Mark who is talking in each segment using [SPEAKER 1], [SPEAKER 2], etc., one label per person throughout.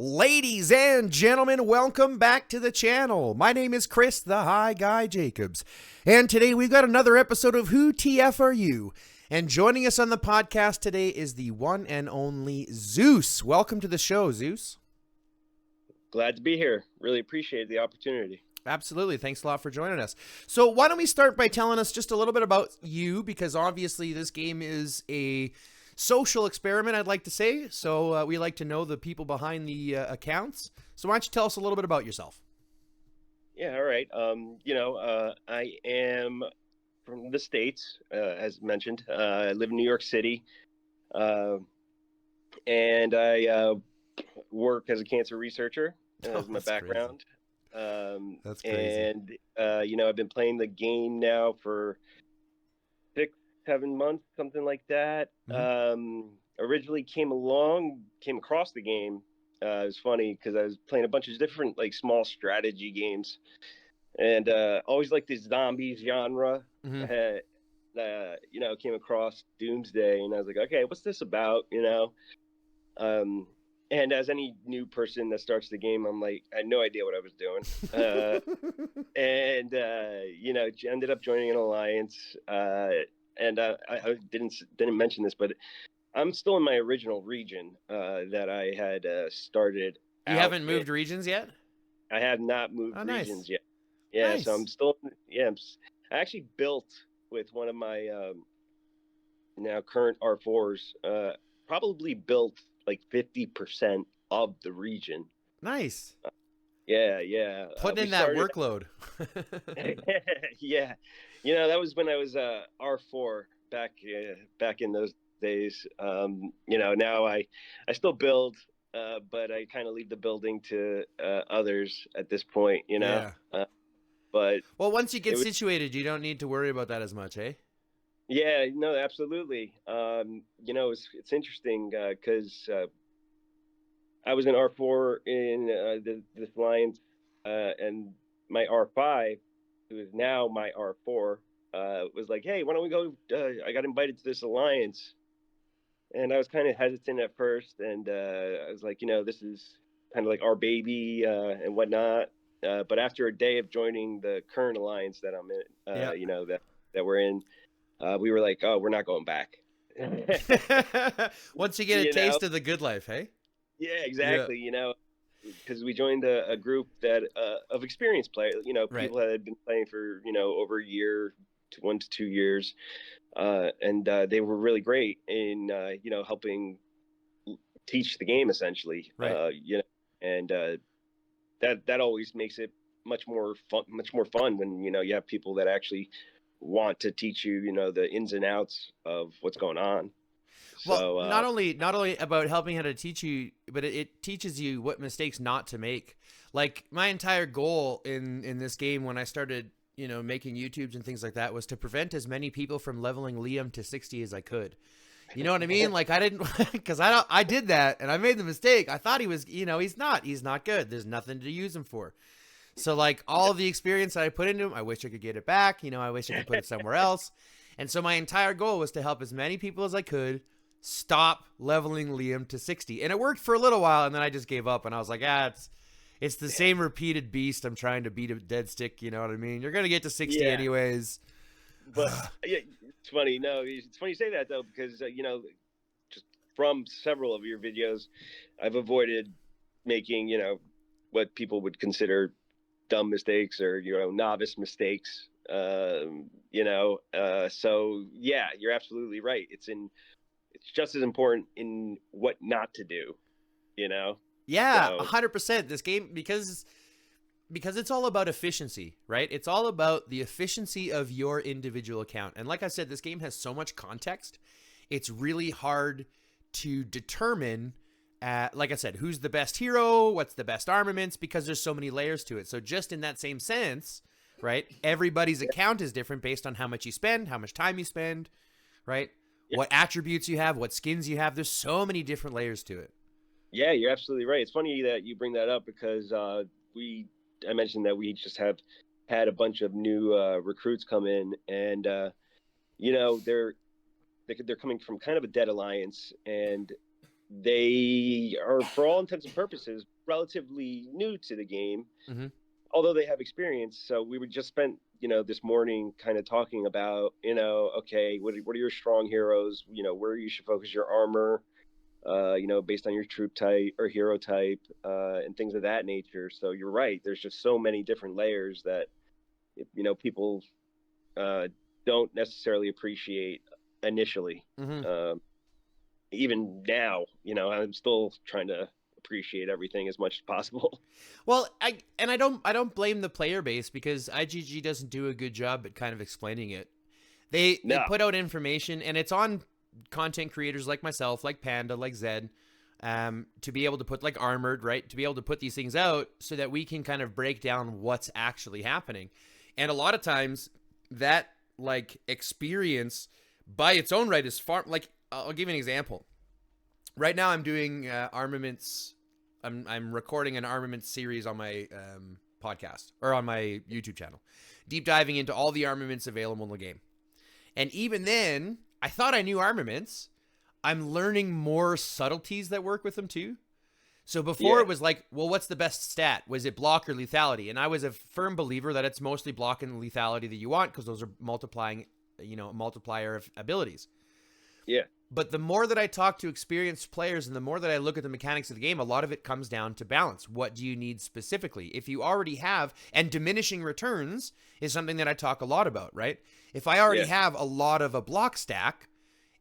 [SPEAKER 1] Ladies and gentlemen, welcome back to the channel. My name is Chris, the High Guy Jacobs. And today we've got another episode of Who TF Are You? And joining us on the podcast today is the one and only Zeus. Welcome to the show, Zeus.
[SPEAKER 2] Glad to be here. Really appreciate the opportunity.
[SPEAKER 1] Absolutely. Thanks a lot for joining us. So why don't we start by telling us just a little bit about you, because obviously this game is a social experiment, I'd like to say. So we like to know the people behind the accounts. So why don't you tell us a little bit about yourself?
[SPEAKER 2] Yeah, all right. I am from the States, as mentioned. I live in New York City, and I work as a cancer researcher as my background.
[SPEAKER 1] That's crazy.
[SPEAKER 2] And, I've been playing the game now for 6-7 months, something like that. Originally came across the game. It was funny because I was playing a bunch of different like small strategy games, and always like this zombie genre. Came across Doomsday, and I was like, okay, what's this about? And as any new person that starts the game, I'm like, I had no idea what I was doing. Ended up joining an alliance. And I didn't mention this, but I'm still in my original region that I had started.
[SPEAKER 1] You haven't moved regions yet?
[SPEAKER 2] I have not moved regions yet. Yeah,
[SPEAKER 1] nice.
[SPEAKER 2] So I'm still. Yeah, I actually built with one of my now current R4s. Probably built like 50% of the region.
[SPEAKER 1] Nice.
[SPEAKER 2] Yeah.
[SPEAKER 1] Putting in that workload.
[SPEAKER 2] Yeah. That was when I was R4 back in those days. Now I still build, but I kind of leave the building to others at this point,
[SPEAKER 1] Yeah.
[SPEAKER 2] But
[SPEAKER 1] well, once you get situated, you don't need to worry about that as much, eh?
[SPEAKER 2] Yeah, no, absolutely. It's interesting because I was in R4 in this alliance, and my R5, who is now my R4, was like, "Hey, why don't we go?" I got invited to this alliance, and I was kind of hesitant at first, and I was like, this is kind of like our baby and whatnot. But after a day of joining the current alliance that I'm in, that we're in. We were like, oh, we're not going back.
[SPEAKER 1] Once you get a taste of the good life, hey?
[SPEAKER 2] Yeah, exactly. Yeah. Because we joined a group that of experienced players, people that had been playing for, over a year to 1 to 2 years. And they were really great in, helping teach the game essentially.
[SPEAKER 1] Right.
[SPEAKER 2] And that always makes it much more fun when, you have people that actually want to teach you, the ins and outs of what's going on.
[SPEAKER 1] Well, not only about helping how to teach you, but it teaches you what mistakes not to make. Like my entire goal in this game when I started, making YouTubes and things like that was to prevent as many people from leveling Liam to 60 as I could. You know what I mean? Like I didn't, because I did that and I made the mistake. I thought he was, he's not good. There's nothing to use him for. So like all of the experience that I put into him, I wish I could get it back. I wish I could put it somewhere else. And so my entire goal was to help as many people as I could stop leveling Liam to 60. And it worked for a little while, and then I just gave up, and I was like, it's the same repeated beast. I'm trying to beat a dead stick, you know what I mean? You're going to get to 60 anyways.
[SPEAKER 2] But yeah, it's funny. No, it's funny you say that, though, because, just from several of your videos, I've avoided making, what people would consider dumb mistakes or novice mistakes. So yeah, you're absolutely right. It's just as important in what not to do.
[SPEAKER 1] Yeah, 100%. This game, because it's all about efficiency, right? It's all about the efficiency of your individual account. And like I said, this game has so much context. It's really hard to determine, like I said, who's the best hero, what's the best armaments, because there's so many layers to it. So just in that same sense, right, everybody's account is different based on how much you spend, how much time you spend, right? Yeah. What attributes you have, what skins you have. There's so many different layers to it.
[SPEAKER 2] Yeah, you're absolutely right. It's funny that you bring that up because I mentioned that we just have had a bunch of new recruits come in, and they're coming from kind of a dead alliance, and they are, for all intents and purposes, relatively new to the game,
[SPEAKER 1] Mm-hmm.
[SPEAKER 2] although they have experience. So we would just spent, this morning kind of talking about, okay, what are your strong heroes? Where you should focus your armor, based on your troop type or hero type, and things of that nature. So you're right. There's just so many different layers that, people uh, don't necessarily appreciate initially.
[SPEAKER 1] Mm-hmm.
[SPEAKER 2] Even now, I'm still trying to appreciate everything as much as possible.
[SPEAKER 1] Well, I don't blame the player base because IGG doesn't do a good job at kind of explaining it. They
[SPEAKER 2] No.
[SPEAKER 1] put out information, and it's on content creators like myself, like Panda, like Zed, to be able to put, like Armored, right? To be able to put these things out so that we can kind of break down what's actually happening. And a lot of times that like experience by its own right is far, like, I'll give you an example. Right now I'm doing armaments. I'm recording an armaments series on my podcast or on my YouTube channel, deep diving into all the armaments available in the game. And even then, I thought I knew armaments. I'm learning more subtleties that work with them too. So before it was like, well, what's the best stat? Was it block or lethality? And I was a firm believer that it's mostly block and lethality that you want because those are multiplying, multiplier of abilities.
[SPEAKER 2] Yeah.
[SPEAKER 1] But the more that I talk to experienced players and the more that I look at the mechanics of the game, a lot of it comes down to balance. What do you need specifically? If you already have, and diminishing returns is something that I talk a lot about, right? If I already have a lot of a block stack,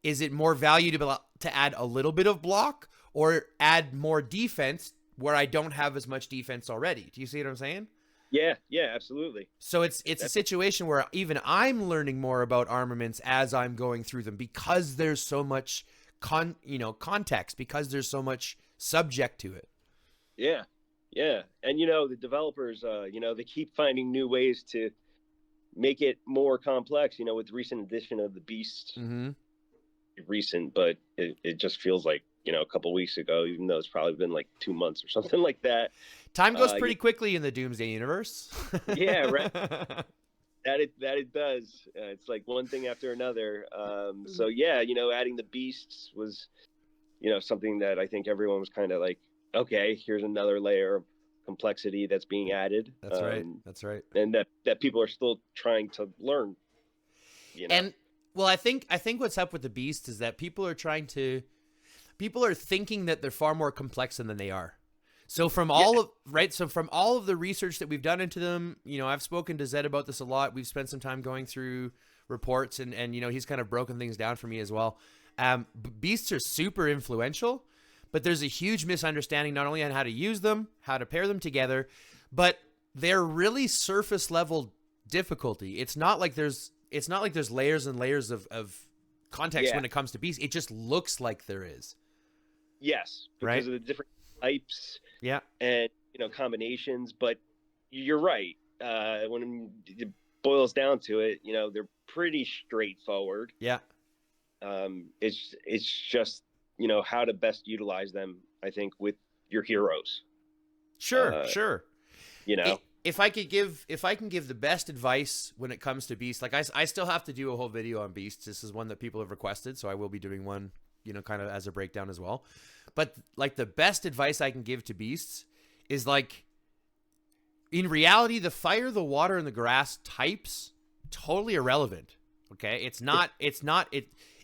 [SPEAKER 1] is it more valuable to add a little bit of block or add more defense where I don't have as much defense already? Do you see what I'm saying?
[SPEAKER 2] Yeah, absolutely.
[SPEAKER 1] So it's a situation where even I'm learning more about armaments as I'm going through them because there's so much context, because there's so much subject to it.
[SPEAKER 2] Yeah. And the developers, they keep finding new ways to make it more complex, with the recent addition of the beasts.
[SPEAKER 1] Mm-hmm.
[SPEAKER 2] Recent, but it just feels like, a couple weeks ago, even though it's probably been like 2 months or something like that.
[SPEAKER 1] Time goes pretty quickly in the Doomsday universe.
[SPEAKER 2] Yeah, right. That it does. It's like one thing after another. So yeah, adding the beasts was, something that I think everyone was kind of like, okay, here's another layer of complexity that's being added.
[SPEAKER 1] That's right. That's right.
[SPEAKER 2] And that people are still trying to learn.
[SPEAKER 1] And well, I think what's up with the beasts is that people are thinking that they're far more complex than they are. So from all of the research that we've done into them, I've spoken to Zed about this a lot. We've spent some time going through reports and he's kind of broken things down for me as well. Beasts are super influential, but there's a huge misunderstanding not only on how to use them, how to pair them together, but they're really surface level difficulty. It's not like there's layers and layers of context when it comes to beasts. It just looks like there is.
[SPEAKER 2] Yes, because of the different types.
[SPEAKER 1] Yeah.
[SPEAKER 2] And combinations, but you're right. When it boils down to it, they're pretty straightforward.
[SPEAKER 1] Yeah.
[SPEAKER 2] It's just how to best utilize them, I think, with your heroes.
[SPEAKER 1] Sure. If I can give the best advice when it comes to beasts, like I still have to do a whole video on beasts. This is one that people have requested, so I will be doing one, kind of as a breakdown as well. But like the best advice I can give to beasts is like, in reality, the fire, the water, and the grass types, totally irrelevant. Okay.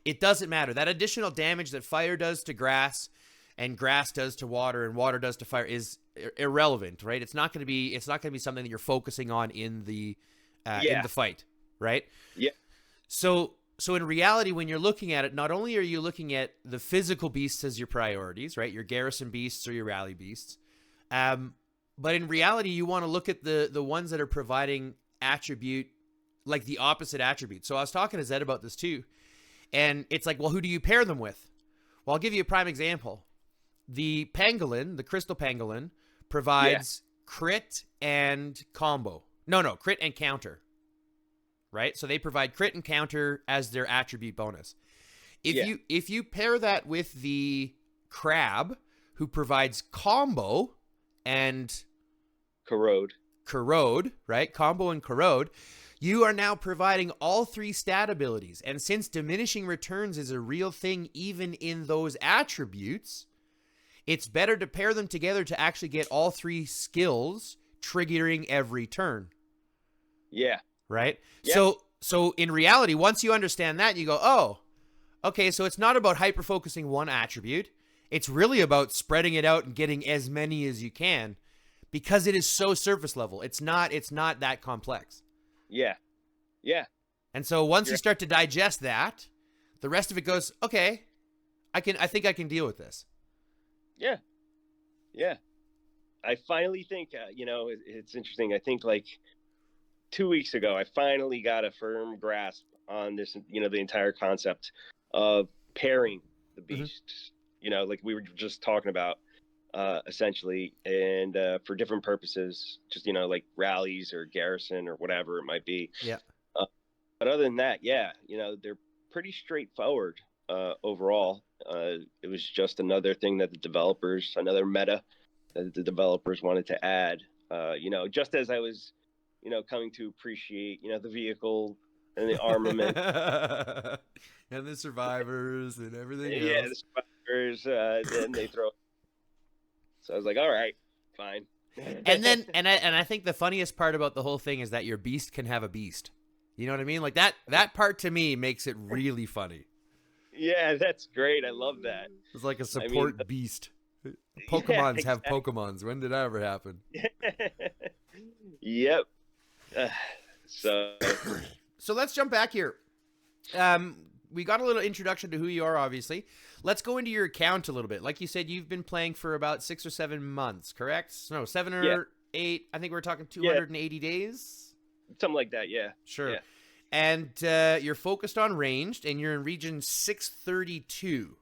[SPEAKER 1] It doesn't matter. That additional damage that fire does to grass and grass does to water and water does to fire is irrelevant, right? It's not going to be something that you're focusing on in the fight, right?
[SPEAKER 2] Yeah.
[SPEAKER 1] So in reality, when you're looking at it, not only are you looking at the physical beasts as your priorities, right? Your garrison beasts or your rally beasts. But in reality, you want to look at the ones that are providing attribute, like the opposite attribute. So I was talking to Zed about this too. And it's like, well, who do you pair them with? Well, I'll give you a prime example. The pangolin, the crystal pangolin, provides crit and combo. No, crit and counter. Right? So they provide crit and counter as their attribute bonus. If you pair that with the crab, who provides combo and corrode, right? Combo and corrode, you are now providing all three stat abilities. And since diminishing returns is a real thing even in those attributes, it's better to pair them together to actually get all three skills triggering every turn.
[SPEAKER 2] Yeah.
[SPEAKER 1] Right?
[SPEAKER 2] Yeah.
[SPEAKER 1] So in reality, once you understand that, you go, oh, okay, so it's not about hyper focusing one attribute. It's really about spreading it out and getting as many as you can, because it is so surface level. It's not that complex.
[SPEAKER 2] Yeah. Yeah.
[SPEAKER 1] And so once you
[SPEAKER 2] You're,
[SPEAKER 1] start to digest that, the rest of it goes, okay, I think I can deal with this.
[SPEAKER 2] yeah. Yeah. I finally think, it's interesting. I think like 2 weeks ago, I finally got a firm grasp on this, the entire concept of pairing the
[SPEAKER 1] Mm-hmm.
[SPEAKER 2] beasts, like we were just talking about, essentially, and for different purposes, just, like rallies or garrison or whatever it might be.
[SPEAKER 1] Yeah.
[SPEAKER 2] Uh, but other than that, yeah, they're pretty straightforward overall. It was just another thing that another meta that the developers wanted to add. Just as I was, coming to appreciate, the vehicle and the armament.
[SPEAKER 1] And the survivors and everything
[SPEAKER 2] Yeah,
[SPEAKER 1] else.
[SPEAKER 2] the survivors. Then they throw. So I was like, all right, fine.
[SPEAKER 1] And then and I think the funniest part about the whole thing is that your beast can have a beast. You know what I mean? Like that part to me makes it really funny.
[SPEAKER 2] Yeah, that's great. I love that.
[SPEAKER 1] It's like a
[SPEAKER 2] I mean,
[SPEAKER 1] support beast.
[SPEAKER 2] yeah,
[SPEAKER 1] Pokemons have
[SPEAKER 2] exactly.
[SPEAKER 1] Pokemons. When did that ever happen?
[SPEAKER 2] Yep. Uh, so
[SPEAKER 1] So let's jump back here. We got a little introduction to who you are, obviously. Let's go into your account a little bit. Like you said, you've been playing for about 6 or 7 months, correct? No, 7
[SPEAKER 2] yeah,
[SPEAKER 1] or 8. I think we're talking
[SPEAKER 2] yeah,
[SPEAKER 1] 280 days.
[SPEAKER 2] something like that. Yeah,
[SPEAKER 1] Sure.
[SPEAKER 2] yeah,
[SPEAKER 1] And you're focused on ranged, and you're in region 632.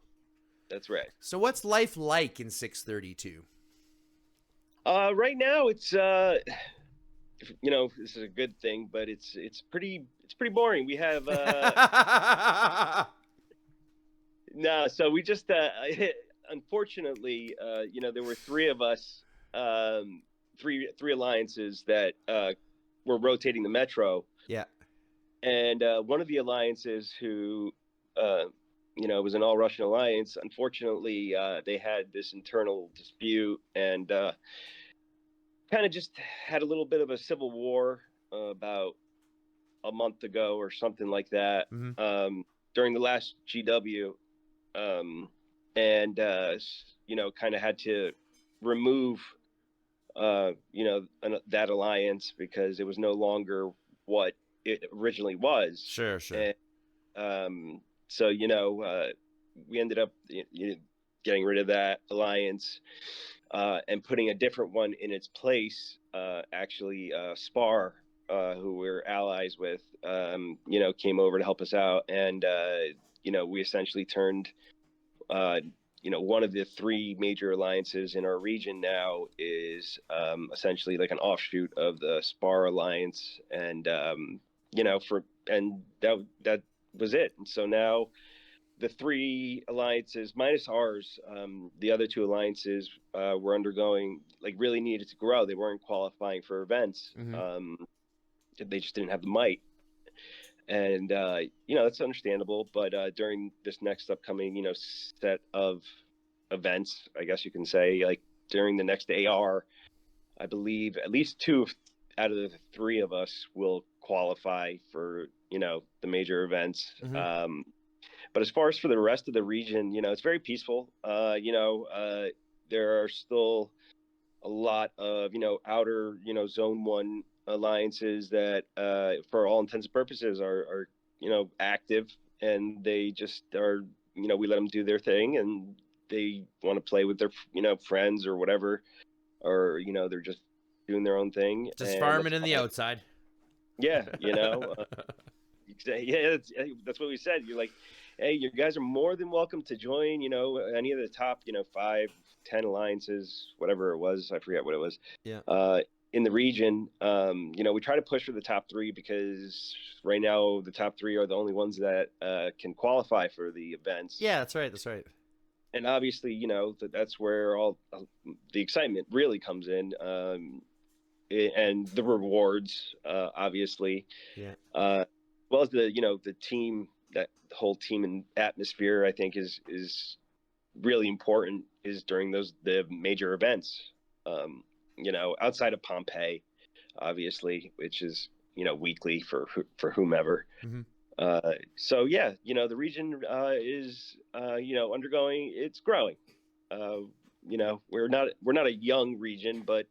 [SPEAKER 2] that's right.
[SPEAKER 1] So what's life like in 632?
[SPEAKER 2] Right now it's this is a good thing, but it's pretty boring. We have no, so we just unfortunately, there were three of us, three alliances that were rotating the metro,
[SPEAKER 1] Yeah.
[SPEAKER 2] and one of the alliances who uh, was an all Russian alliance. Unfortunately, they had this internal dispute and kind of just had a little bit of a civil war about a month ago or something like that,
[SPEAKER 1] Mm-hmm.
[SPEAKER 2] during the last GW, and kind of had to remove that alliance because it was no longer what it originally was.
[SPEAKER 1] Sure, sure.
[SPEAKER 2] And so we ended up getting rid of that alliance, and putting a different one in its place. Actually, Spar, who we're allies with, came over to help us out, and we essentially turned, one of the three major alliances in our region now is essentially like an offshoot of the Spar alliance, and that was it. And so now the three alliances minus ours, the other two alliances were undergoing, like, really needed to grow. They weren't qualifying for events.
[SPEAKER 1] Mm-hmm.
[SPEAKER 2] They just didn't have the might, and that's understandable. But during this next upcoming set of events, I guess you can say, like during the next AR, I believe at least two out of the three of us will qualify for the major events.
[SPEAKER 1] Mm-hmm.
[SPEAKER 2] But as far as for the rest of the region, it's very peaceful. There are still a lot of outer zone one alliances that, for all intents and purposes, are active, and they just are, we let them do their thing, and they want to play with their friends or whatever, or they're just doing their own thing,
[SPEAKER 1] Just
[SPEAKER 2] and that's
[SPEAKER 1] farming in the
[SPEAKER 2] fine.
[SPEAKER 1] outside.
[SPEAKER 2] Yeah, yeah, that's what we said. You're like, hey, you guys are more than welcome to join, any of the top, 5, 10 alliances, whatever it was. I forget what it was.
[SPEAKER 1] Yeah.
[SPEAKER 2] In the region, we try to push for the top 3 because right now the top 3 are the only ones that can qualify for the events.
[SPEAKER 1] Yeah, that's right. That's right.
[SPEAKER 2] And obviously, that's where all the excitement really comes in, and the rewards, obviously.
[SPEAKER 1] Yeah.
[SPEAKER 2] As well as the team, that whole team and atmosphere, I think is really important is during the major events. Outside of Pompeii, obviously, which is weekly for whomever.
[SPEAKER 1] Mm-hmm.
[SPEAKER 2] So yeah, the region is undergoing, it's growing. We're not a young region, but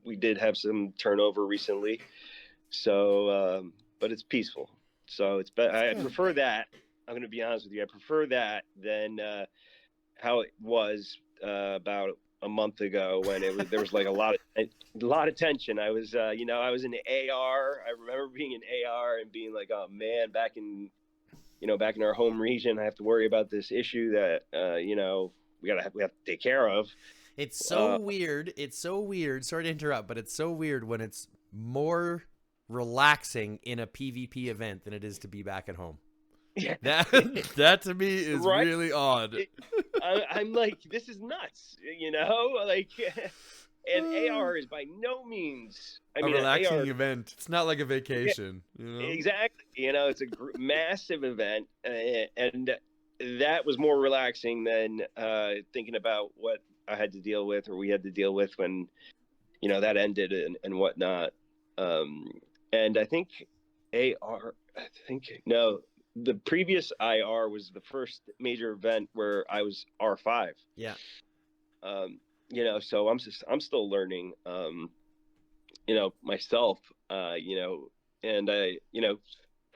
[SPEAKER 2] we did have some turnover recently. So, but it's peaceful. So I
[SPEAKER 1] Good.
[SPEAKER 2] prefer that. I'm going to be honest with you. I prefer that than how it was about a month ago when there was like a lot of tension. I was I was in AR. I remember being in AR and being like, oh man, back in our home region, I have to worry about this issue that we have to take care of.
[SPEAKER 1] It's so
[SPEAKER 2] Uh,
[SPEAKER 1] weird. It's so weird. Sorry to interrupt, but it's so weird when it's more relaxing in a PvP event than it is to be back at home.
[SPEAKER 2] yeah,
[SPEAKER 1] That that to me is
[SPEAKER 2] right.
[SPEAKER 1] really odd.
[SPEAKER 2] I'm like, this is nuts, like, and AR is by no means. I
[SPEAKER 1] A
[SPEAKER 2] mean,
[SPEAKER 1] relaxing
[SPEAKER 2] AR,
[SPEAKER 1] event. It's not like a
[SPEAKER 2] yeah,
[SPEAKER 1] vacation, you know?
[SPEAKER 2] exactly. It's a massive event, and that was more relaxing than thinking about what I had to deal with or we had to deal with when that ended and whatnot. Um, and I think AR, I think no, the previous IR was the first major event where I was R5.
[SPEAKER 1] Yeah.
[SPEAKER 2] So I'm still learning, myself, and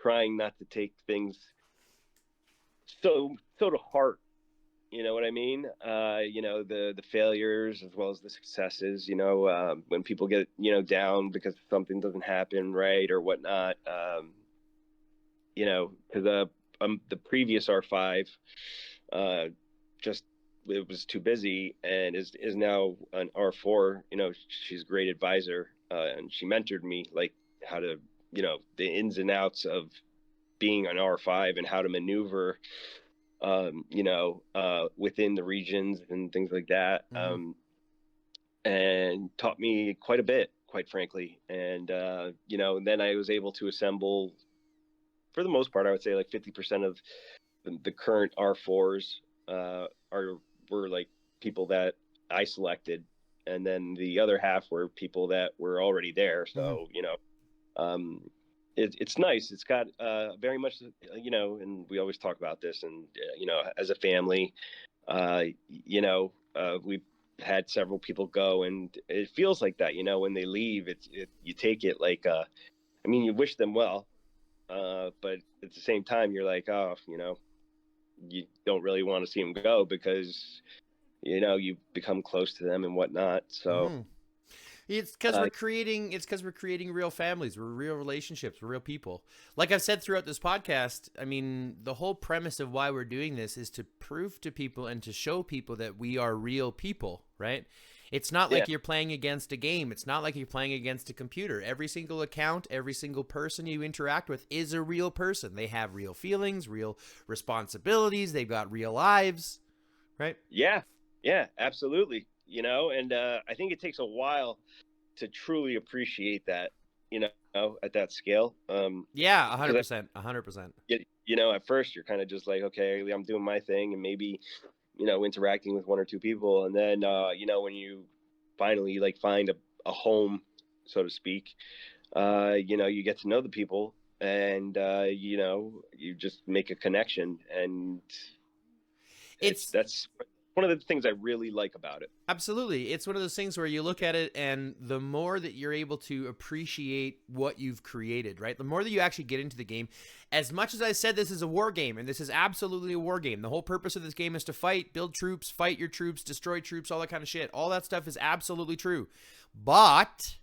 [SPEAKER 2] trying not to take things so to heart. You know what I mean? The failures as well as the successes. When people get down because something doesn't happen right or whatnot. Because the previous R5, uh, just it was too busy and is now an R4. She's a great advisor, and she mentored me like how to the ins and outs of being an R5 and how to maneuver within the regions and things like that,
[SPEAKER 1] Mm-hmm.
[SPEAKER 2] and taught me quite a bit, quite frankly. And then I was able to assemble, for the most part, I would say like 50% of the current R4s were like people that I selected, and then the other half were people that were already there.
[SPEAKER 1] Mm-hmm.
[SPEAKER 2] So um, it's nice. It's got very much, and we always talk about this, and as a family, we've had several people go, and it feels like that. When they leave, you take it like, I mean, you wish them well, but at the same time, you're like, oh, you don't really want to see them go because you become close to them and whatnot. So
[SPEAKER 1] Mm-hmm. It's because
[SPEAKER 2] uh,
[SPEAKER 1] we're creating real families, we're real relationships, we're real people. Like I've said throughout this podcast, I mean, the whole premise of why we're doing this is to prove to people and to show people that we are real people, right? It's not
[SPEAKER 2] yeah,
[SPEAKER 1] like you're playing against a game. It's not like you're playing against a computer. Every single account, every single person you interact with is a real person. They have real feelings, real responsibilities, they've got real lives, right?
[SPEAKER 2] yeah, yeah, absolutely. And I think it takes a while to truly appreciate that, at that scale.
[SPEAKER 1] Yeah,
[SPEAKER 2] Because
[SPEAKER 1] 100%, 100%.
[SPEAKER 2] at first you're kind of just like, okay, I'm doing my thing and maybe, interacting with one or two people. And then, when you finally like find a home, so to speak, you get to know the people and, you just make a connection. And
[SPEAKER 1] It's
[SPEAKER 2] that's one of the things I really like about it.
[SPEAKER 1] Absolutely. It's one of those things where you look at it, and the more that you're able to appreciate what you've created, right? The more that you actually get into the game. As much as I said this is a war game, and this is absolutely a war game, the whole purpose of this game is to fight, build troops, fight your troops, destroy troops, all that kind of shit. All that stuff is absolutely true. But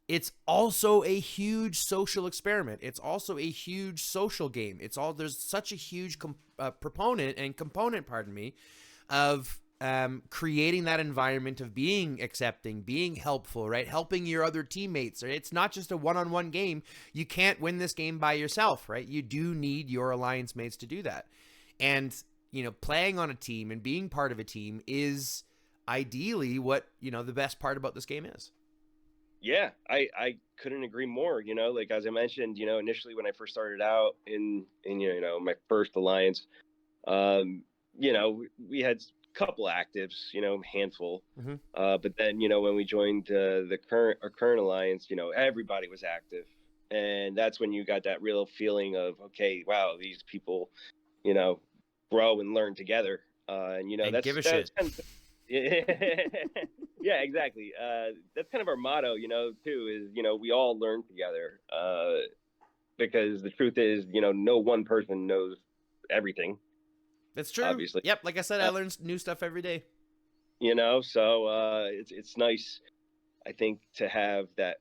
[SPEAKER 1] it's also a huge social experiment. It's also a huge social game. There's such a huge proponent and component, pardon me, of creating that environment of being accepting, being helpful, right? Helping your other teammates. Right? It's not just a one-on-one game. You can't win this game by yourself, right? You do need your alliance mates to do that. And, playing on a team and being part of a team is ideally what, the best part about this game is.
[SPEAKER 2] Yeah, I couldn't agree more. Like as I mentioned, initially when I first started out in my first alliance, we had couple actives, handful.
[SPEAKER 1] Mm-hmm.
[SPEAKER 2] But then, when we joined our current alliance, everybody was active, and that's when you got that real feeling of, okay, wow, these people, you know, grow and learn together. And
[SPEAKER 1] And give a
[SPEAKER 2] that's
[SPEAKER 1] shit.
[SPEAKER 2] kind of, yeah, exactly. That's kind of our motto, too, is, we all learn together. Because the truth is, no one person knows everything,
[SPEAKER 1] That's true.
[SPEAKER 2] obviously.
[SPEAKER 1] Yep. Like I said, I
[SPEAKER 2] Uh,
[SPEAKER 1] learn new stuff every day.
[SPEAKER 2] so it's nice, I think, to have that,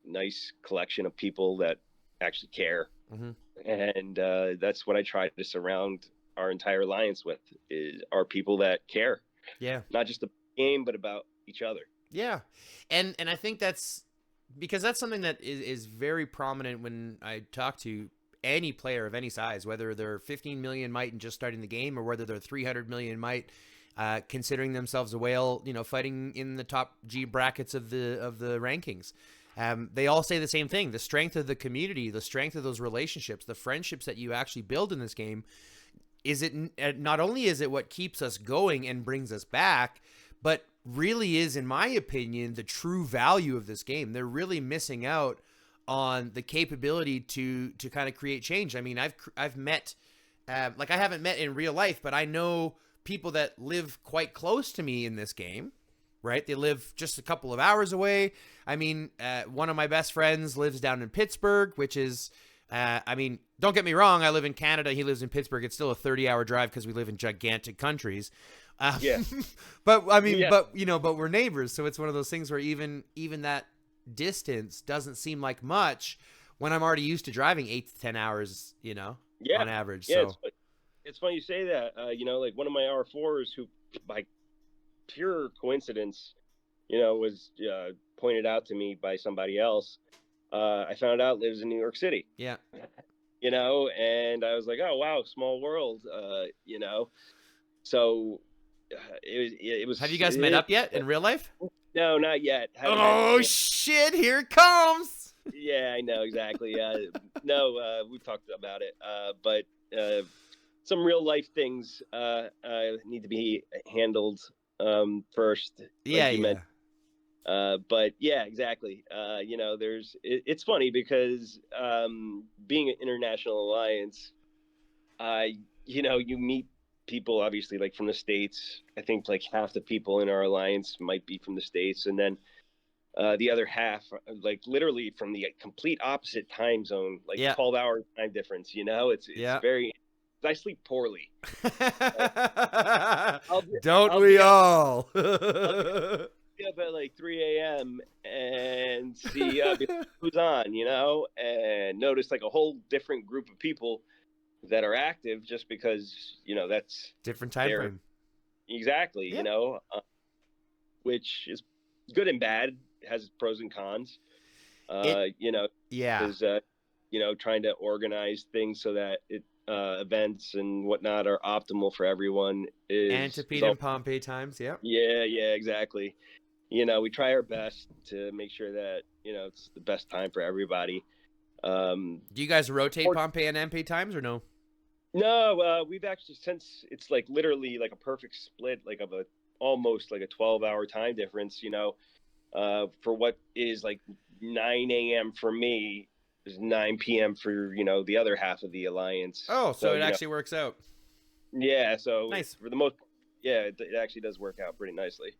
[SPEAKER 2] nice collection of people that actually care.
[SPEAKER 1] Mm-hmm.
[SPEAKER 2] And that's what I try to surround our entire alliance with, is are people that care,
[SPEAKER 1] Yeah.
[SPEAKER 2] not just the game, but about each other.
[SPEAKER 1] Yeah. And I think that's because that's something that is very prominent when I talk to any player of any size, whether they're 15 million might and just starting the game, or whether they're 300 million might, considering themselves a whale, fighting in the top G brackets of the rankings. They all say the same thing: the strength of the community, the strength of those relationships, the friendships that you actually build in this game. Is it not only is it what keeps us going and brings us back, but really is, in my opinion, the true value of this game. They're really missing out on the capability to kind of create change. I mean, I've met, like, I haven't met in real life, but I know people that live quite close to me in this game, right? They live just a couple of hours away. I mean, one of my best friends lives down in Pittsburgh, which is, I mean, don't get me wrong, I live in Canada, he lives in Pittsburgh. It's still a 30-hour drive because we live in gigantic countries.
[SPEAKER 2] Yeah.
[SPEAKER 1] But I mean,
[SPEAKER 2] Yeah.
[SPEAKER 1] but we're neighbors, so it's one of those things where even that distance doesn't seem like much when I'm already used to driving 8 to 10 hours,
[SPEAKER 2] Yeah.
[SPEAKER 1] on average.
[SPEAKER 2] Yeah.
[SPEAKER 1] So
[SPEAKER 2] It's funny you say that. Like one of my R4s, who by pure coincidence, was pointed out to me by somebody else. I found out lives in New York City.
[SPEAKER 1] yeah.
[SPEAKER 2] And I was like, oh wow, small world. So it was
[SPEAKER 1] Have you guys met up yet in real life?
[SPEAKER 2] no, not yet. Haven't had
[SPEAKER 1] Oh
[SPEAKER 2] the chance.
[SPEAKER 1] shit! Here it comes.
[SPEAKER 2] Yeah, I know exactly. No, we've talked about it, but some real life things need to be handled first,
[SPEAKER 1] Yeah,
[SPEAKER 2] like you mentioned.
[SPEAKER 1] yeah.
[SPEAKER 2] But yeah, exactly. It's funny because being an international alliance, you meet people obviously like from the States. I think like half the people in our alliance might be from the States, and then the other half, like literally from the complete opposite time zone, like
[SPEAKER 1] Yeah.
[SPEAKER 2] 12-hour time difference. It's
[SPEAKER 1] Yeah.
[SPEAKER 2] very. I sleep poorly. I'll
[SPEAKER 1] Don't
[SPEAKER 2] I'll
[SPEAKER 1] we
[SPEAKER 2] be up.
[SPEAKER 1] all?
[SPEAKER 2] I'll be up at like 3 a.m. and see who's on, and notice like a whole different group of people that are active, just because that's
[SPEAKER 1] Different time
[SPEAKER 2] their
[SPEAKER 1] frame.
[SPEAKER 2] exactly,
[SPEAKER 1] Yeah.
[SPEAKER 2] which is good and bad. It has pros and cons.
[SPEAKER 1] Yeah.
[SPEAKER 2] Is trying to organize things so that events and whatnot are optimal for everyone is
[SPEAKER 1] Antipede
[SPEAKER 2] all,
[SPEAKER 1] and Pompeii times. Yeah.
[SPEAKER 2] yeah, exactly. We try our best to make sure that it's the best time for everybody.
[SPEAKER 1] Do you guys rotate
[SPEAKER 2] Or,
[SPEAKER 1] Pompeii and MP times or no?
[SPEAKER 2] no, we've actually, since it's like literally like a perfect split, like of almost like a 12-hour time difference. For what is like 9 a.m. for me is 9 p.m. for the other half of the alliance.
[SPEAKER 1] Oh, so
[SPEAKER 2] So
[SPEAKER 1] it actually works out.
[SPEAKER 2] yeah, so
[SPEAKER 1] Nice.
[SPEAKER 2] for the most, yeah, it actually does work out pretty nicely.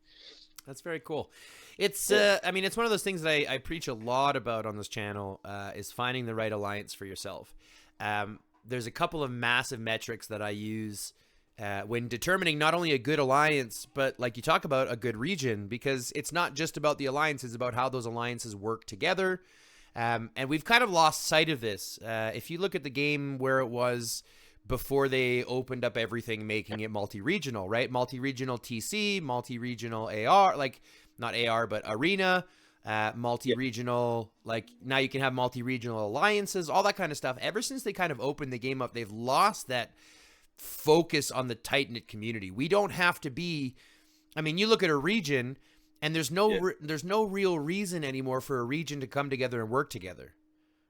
[SPEAKER 1] That's very cool. It's,
[SPEAKER 2] Yeah.
[SPEAKER 1] I mean, it's one of those things that I preach a lot about on this channel, is finding the right alliance for yourself. There's a couple of massive metrics that I use when determining not only a good alliance, but like you talk about, a good region, because it's not just about the alliance, it's about how those alliances work together. And we've kind of lost sight of this. If you look at the game where it was before they opened up everything, making it multi-regional, right? Multi-regional TC, multi-regional AR, like not AR, but arena,
[SPEAKER 2] Yeah.
[SPEAKER 1] multi-regional, like now you can have multi-regional alliances, all that kind of stuff. Ever since they kind of opened the game up, they've lost that focus on the tight-knit community. We don't have to be, I mean, you look at a region and there's no real reason anymore for a region to come together and work together,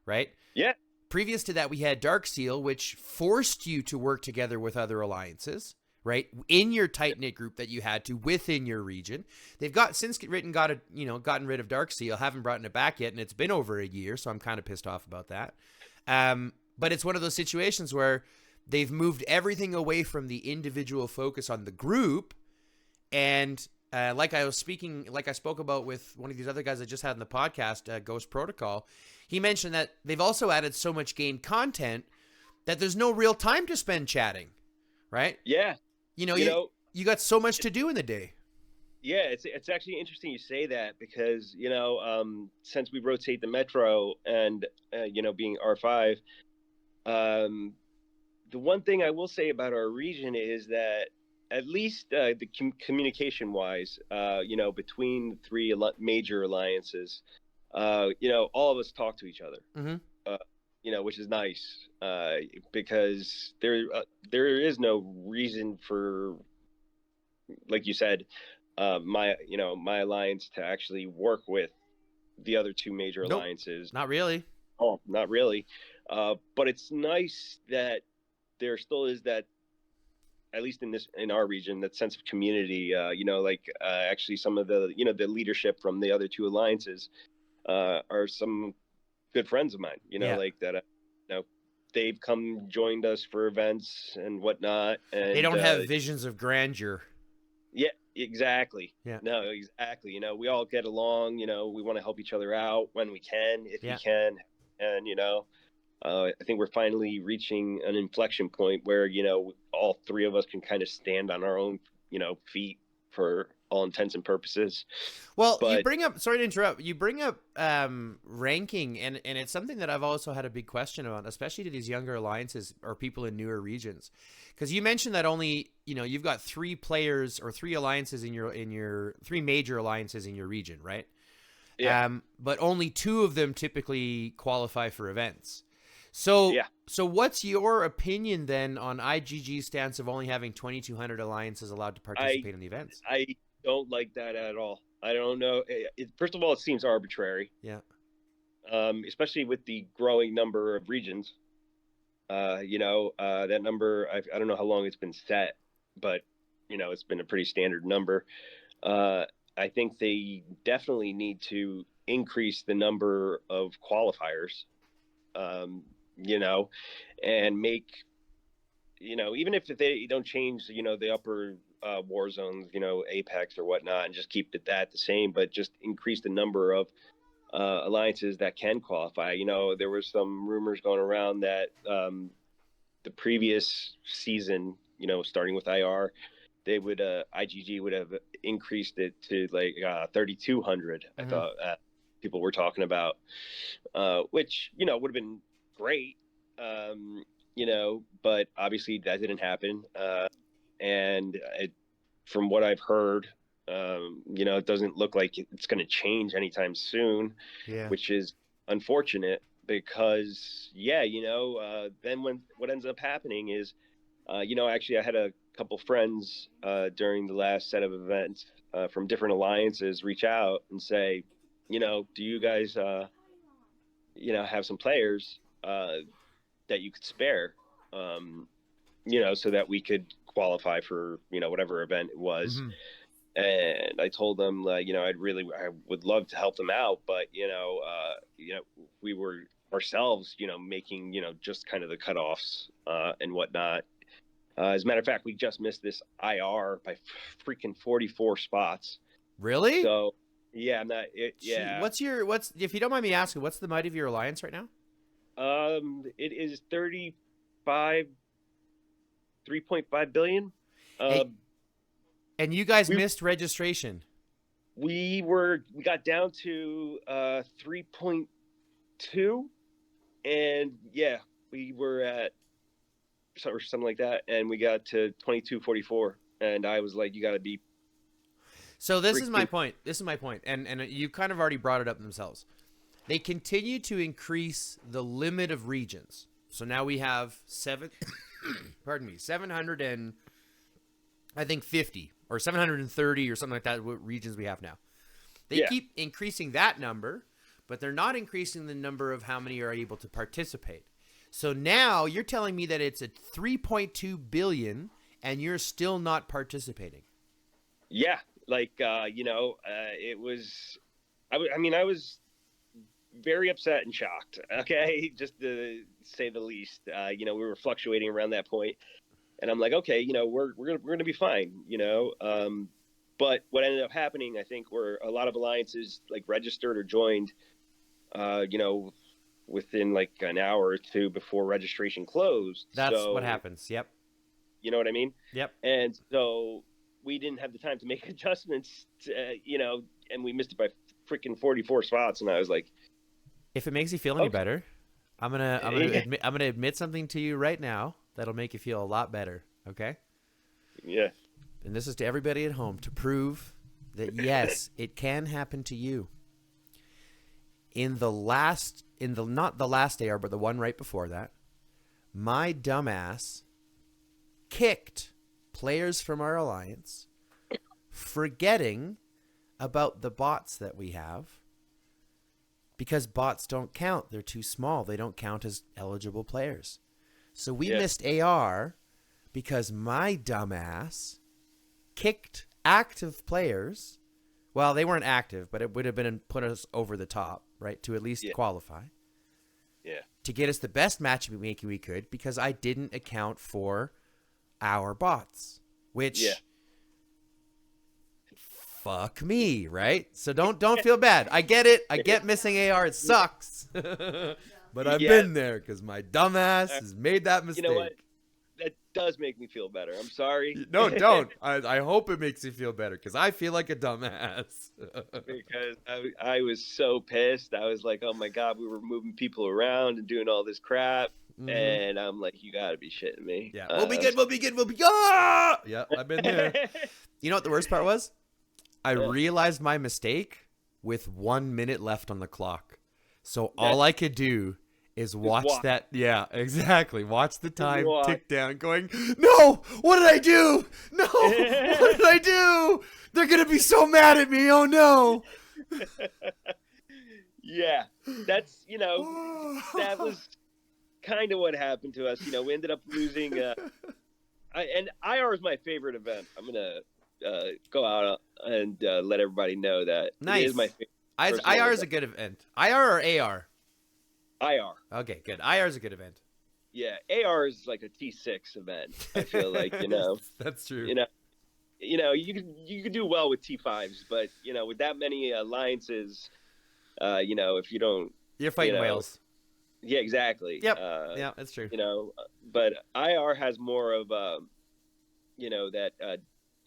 [SPEAKER 1] right?
[SPEAKER 2] Yeah.
[SPEAKER 1] Previous to that, we had Darksteel, which forced you to work together with other alliances, right? In your tight knit group that you had to within your region. They've gotten rid of Darkseal, haven't brought it back yet, and it's been over a year, so I'm kind of pissed off about that. But it's one of those situations where they've moved everything away from the individual focus on the group, and like I spoke about with one of these other guys I just had in the podcast, Ghost Protocol, he mentioned that they've also added so much game content that there's no real time to spend chatting, right?
[SPEAKER 2] Yeah.
[SPEAKER 1] You got so much to do in the day.
[SPEAKER 2] Yeah, it's actually interesting you say that because, since we rotate the Metro and, being R5, the one thing I will say about our region is that at least the communication wise, between the three major alliances, all of us talk to each other, which is nice, because there is no reason for, like you said, my alliance to actually work with the other two major alliances.
[SPEAKER 1] Not really.
[SPEAKER 2] Oh, not really. But it's nice that there still is that, at least in our region, that sense of community. Actually some of the the leadership from the other two alliances are some good friends of mine. Like that. They've joined us for events and whatnot. And
[SPEAKER 1] they don't have visions of grandeur.
[SPEAKER 2] Yeah, exactly.
[SPEAKER 1] Yeah.
[SPEAKER 2] No, exactly. We all get along. We want to help each other out when we can, if we can, and I think we're finally reaching an inflection point where, all three of us can kind of stand on our own, feet for all intents and purposes.
[SPEAKER 1] Well, you bring up, sorry to interrupt, you bring up ranking, and it's something that I've also had a big question about, especially to these younger alliances or people in newer regions. Because you mentioned that only, you've got 3 players or 3 alliances in your 3 major alliances in your region, right?
[SPEAKER 2] Yeah.
[SPEAKER 1] But only 2 of them typically qualify for events. So what's your opinion then on IGG's stance of only having 2,200 alliances allowed to participate in the events?
[SPEAKER 2] I don't like that at all. I don't know. First of all, it seems arbitrary.
[SPEAKER 1] Yeah.
[SPEAKER 2] Especially with the growing number of regions. That number, I don't know how long it's been set, but, it's been a pretty standard number. I think they definitely need to increase the number of qualifiers. And make, even if they don't change, the upper war zones, Apex or whatnot, and just keep it the same, but just increase the number of alliances that can qualify. There were some rumors going around that the previous season, starting with IR, they would IGG would have increased it to like 3,200. I thought people were talking about, which would have been great, but obviously that didn't happen. And from what I've heard, it doesn't look like it's going to change anytime soon, which is unfortunate because, then what ends up happening is, actually I had a couple friends during the last set of events from different alliances reach out and say, do you guys, have some players that you could spare, so that we could qualify for, whatever event it was. And I told them, I would love to help them out, but, we were ourselves, making, just kind of the cutoffs and whatnot. As a matter of fact, we just missed this IR by freaking 44 spots.
[SPEAKER 1] Really?
[SPEAKER 2] So, yeah, I'm not. Yeah.
[SPEAKER 1] What's if you don't mind me asking, what's the might of your alliance right now?
[SPEAKER 2] It is 3.5 billion.
[SPEAKER 1] And you guys missed registration.
[SPEAKER 2] We got down to 3.2, and we were at something like that, and we got to 22.44, and I was like, you got to be.
[SPEAKER 1] So this is my point. And you kind of already brought it up themselves. They continue to increase the limit of regions. So now we have 700 and I think 50 or 730 or something like that, what regions we have now. They keep increasing that number, but they're not increasing the number of how many are able to participate. So now you're telling me that it's at 3.2 billion and you're still not participating.
[SPEAKER 2] Yeah, like it was. I was very upset and shocked. Okay, just to say the least. We were fluctuating around that point, and I'm like, okay, we're gonna be fine. But what ended up happening, I think, were a lot of alliances like registered or joined. Within like an hour or two before registration closed.
[SPEAKER 1] That's what
[SPEAKER 2] So
[SPEAKER 1] happens. Yep.
[SPEAKER 2] you know what I mean?
[SPEAKER 1] Yep.
[SPEAKER 2] And so we didn't have the time to make adjustments, and we missed it by freaking 44 spots. And I was like,
[SPEAKER 1] If it makes you feel any
[SPEAKER 2] okay.
[SPEAKER 1] better, I'm gonna admit something to you right now that'll make you feel a lot better. Okay.
[SPEAKER 2] Yeah.
[SPEAKER 1] And this is to everybody at home to prove that yes, it can happen to you. Not the last AR, but the one right before that, my dumbass kicked players from our alliance, forgetting about the bots that we have, because bots don't count. They're too small. They don't count as eligible players. So we missed AR because my dumbass kicked active players. Well, they weren't active, but it would have been put us over the top, right, to at least qualify.
[SPEAKER 2] Yeah.
[SPEAKER 1] To get us the best matchmaking we could, because I didn't account for our bots, which fuck me, right? So don't feel bad. I get it. I get missing AR. It sucks. But I've been there because my dumbass has made that mistake.
[SPEAKER 2] You know what? That does make me feel better. I'm sorry.
[SPEAKER 1] No, don't. I hope it makes you feel better because I feel like a dumbass.
[SPEAKER 2] Because I was so pissed. I was like, oh my God, we were moving people around and doing all this crap. Mm-hmm. And I'm like, you got to be shitting me.
[SPEAKER 1] Yeah, we'll be good. We'll be good. We'll be good. Yeah, I've been there. You know what the worst part was? I realized my mistake with 1 minute left on the clock. So all I could do is watch that. Yeah, exactly. Watch the time tick down going, no, what did I do? No, what did I do? They're going to be so mad at me. Oh, no.
[SPEAKER 2] Yeah, that's, that was kind of what happened to us. We ended up losing. And IR is my favorite event. I'm going to go out and let everybody know that.
[SPEAKER 1] Nice.
[SPEAKER 2] It is my favorite.
[SPEAKER 1] IR is a good event. IR or AR?
[SPEAKER 2] IR.
[SPEAKER 1] Okay, good. IR is a good event.
[SPEAKER 2] Yeah, AR is like a T6 event. I feel like
[SPEAKER 1] That's true.
[SPEAKER 2] You could do well with T5s, but with that many alliances, if you don't,
[SPEAKER 1] you're fighting whales.
[SPEAKER 2] Yeah, exactly.
[SPEAKER 1] Yep. Yeah, that's true.
[SPEAKER 2] But IR has more of that.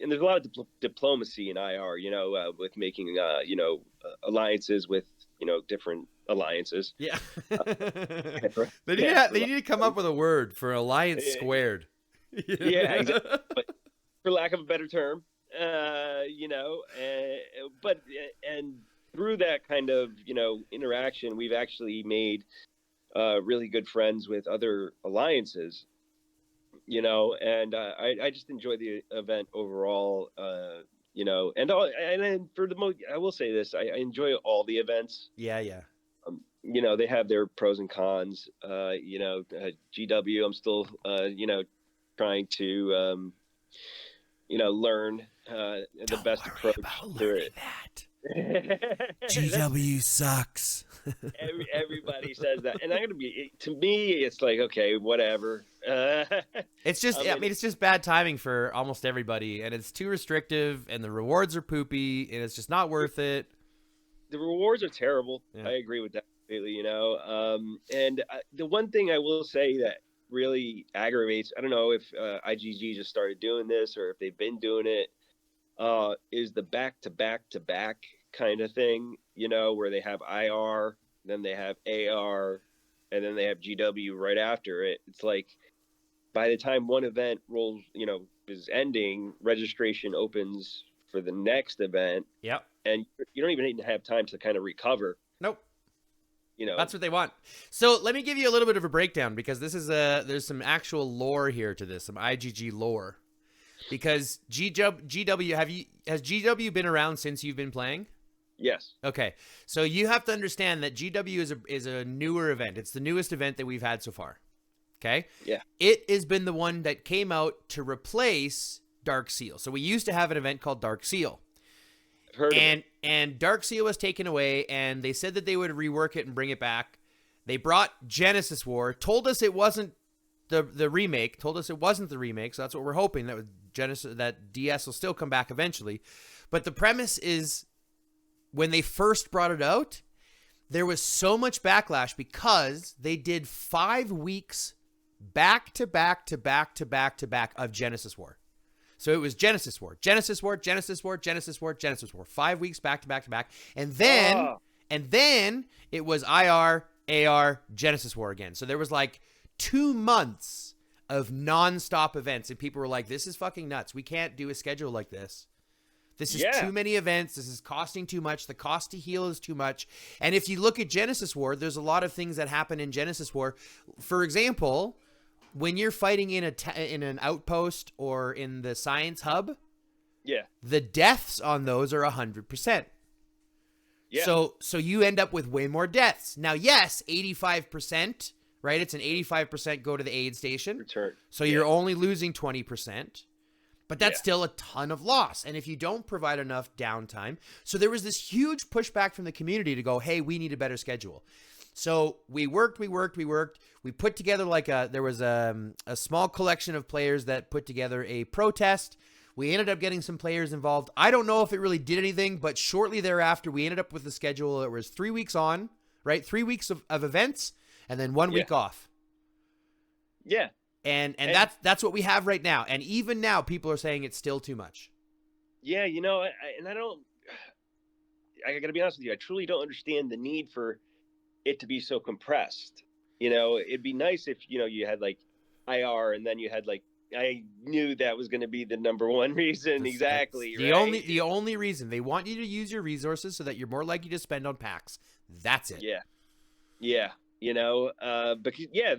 [SPEAKER 2] And there's a lot of diplomacy in IR. With making alliances with different alliances.
[SPEAKER 1] Yeah. They need to come up with a word for alliance squared.
[SPEAKER 2] Yeah, exactly. But for lack of a better term, but through that kind of interaction, we've actually made really good friends with other alliances. And I just enjoy the event overall. And for the most, I will say this: I enjoy all the events.
[SPEAKER 1] Yeah.
[SPEAKER 2] They have their pros and cons. GW, I'm still, trying to, learn the best approach to it.
[SPEAKER 1] GW sucks.
[SPEAKER 2] Everybody says that, and to me, it's like, okay, whatever.
[SPEAKER 1] It's just, it's just bad timing for almost everybody, and it's too restrictive, and the rewards are poopy, and it's just not worth it.
[SPEAKER 2] The rewards are terrible. Yeah. I agree with that completely, and the one thing I will say that really aggravates, I don't know if IGG just started doing this or if they've been doing it, is the back-to-back-to-back kind of thing, where they have IR, then they have AR, and then they have GW right after it. It's like by the time one event rolls, is ending, registration opens for the next event.
[SPEAKER 1] Yep.
[SPEAKER 2] And you don't even have time to kind of recover.
[SPEAKER 1] Nope. That's what they want. So let me give you a little bit of a breakdown, because this is there's some actual lore here to this, some IGG lore. Because GW, has GW been around since you've been playing?
[SPEAKER 2] Yes.
[SPEAKER 1] Okay. So you have to understand that GW is a newer event. It's the newest event that we've had so far. Okay.
[SPEAKER 2] Yeah.
[SPEAKER 1] It has been the one that came out to replace Dark Seal. So we used to have an event called Dark Seal.
[SPEAKER 2] I've heard of it.
[SPEAKER 1] And Dark Seal was taken away, and they said that they would rework it and bring it back. They brought Genesis War, told us it wasn't the remake, told us it wasn't the remake, so that's what we're hoping, that that DS will still come back eventually. But the premise is, when they first brought it out, there was so much backlash because they did 5 weeks back to back to back to back to back of Genesis War. So it was Genesis War, Genesis War, Genesis War, Genesis War, Genesis War. 5 weeks back to back to back. And then it was IR, AR, Genesis War again. So there was like 2 months of nonstop events, and people were like, this is fucking nuts. We can't do a schedule like this. This is too many events. This is costing too much. The cost to heal is too much. And if you look at Genesis War, there's a lot of things that happen in Genesis War. For example, when you're fighting in an outpost or in the science hub, the deaths on those are 100%. Yeah. So you end up with way more deaths. Now, yes, 85%, right? It's an 85% go to the aid station.
[SPEAKER 2] Return.
[SPEAKER 1] So you're only losing 20%. But that's still a ton of loss. And if you don't provide enough downtime, so there was this huge pushback from the community to go, hey, we need a better schedule. So we worked. We put together there was a small collection of players that put together a protest. We ended up getting some players involved. I don't know if it really did anything, but shortly thereafter, we ended up with a schedule that was 3 weeks on, right? 3 weeks of events and then 1 week off.
[SPEAKER 2] Yeah.
[SPEAKER 1] And that's what we have right now. And even now, people are saying it's still too much.
[SPEAKER 2] Yeah, I got to be honest with you. I truly don't understand the need for it to be so compressed. It'd be nice if, you had like IR, and then you had like, I knew that was going to be the number one reason. Exactly.
[SPEAKER 1] The only reason they want you to use your resources so that you're more likely to spend on packs. That's it.
[SPEAKER 2] Yeah. Yeah.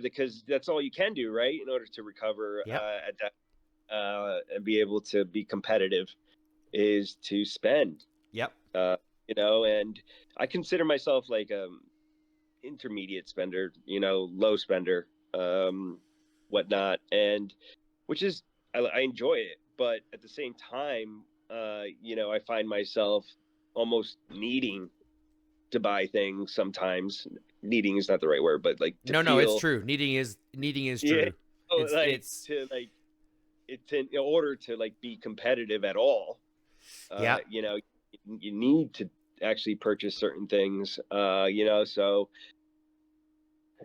[SPEAKER 2] Because that's all you can do, right? In order to recover at that, and be able to be competitive, is to spend.
[SPEAKER 1] Yep.
[SPEAKER 2] And I consider myself like intermediate spender, low spender, whatnot, and which is I enjoy it, but at the same time, I find myself almost needing to buy things sometimes. Needing is not the right word, but like
[SPEAKER 1] it's true. Needing is true.
[SPEAKER 2] It's in order to like be competitive at all. You need to actually purchase certain things. So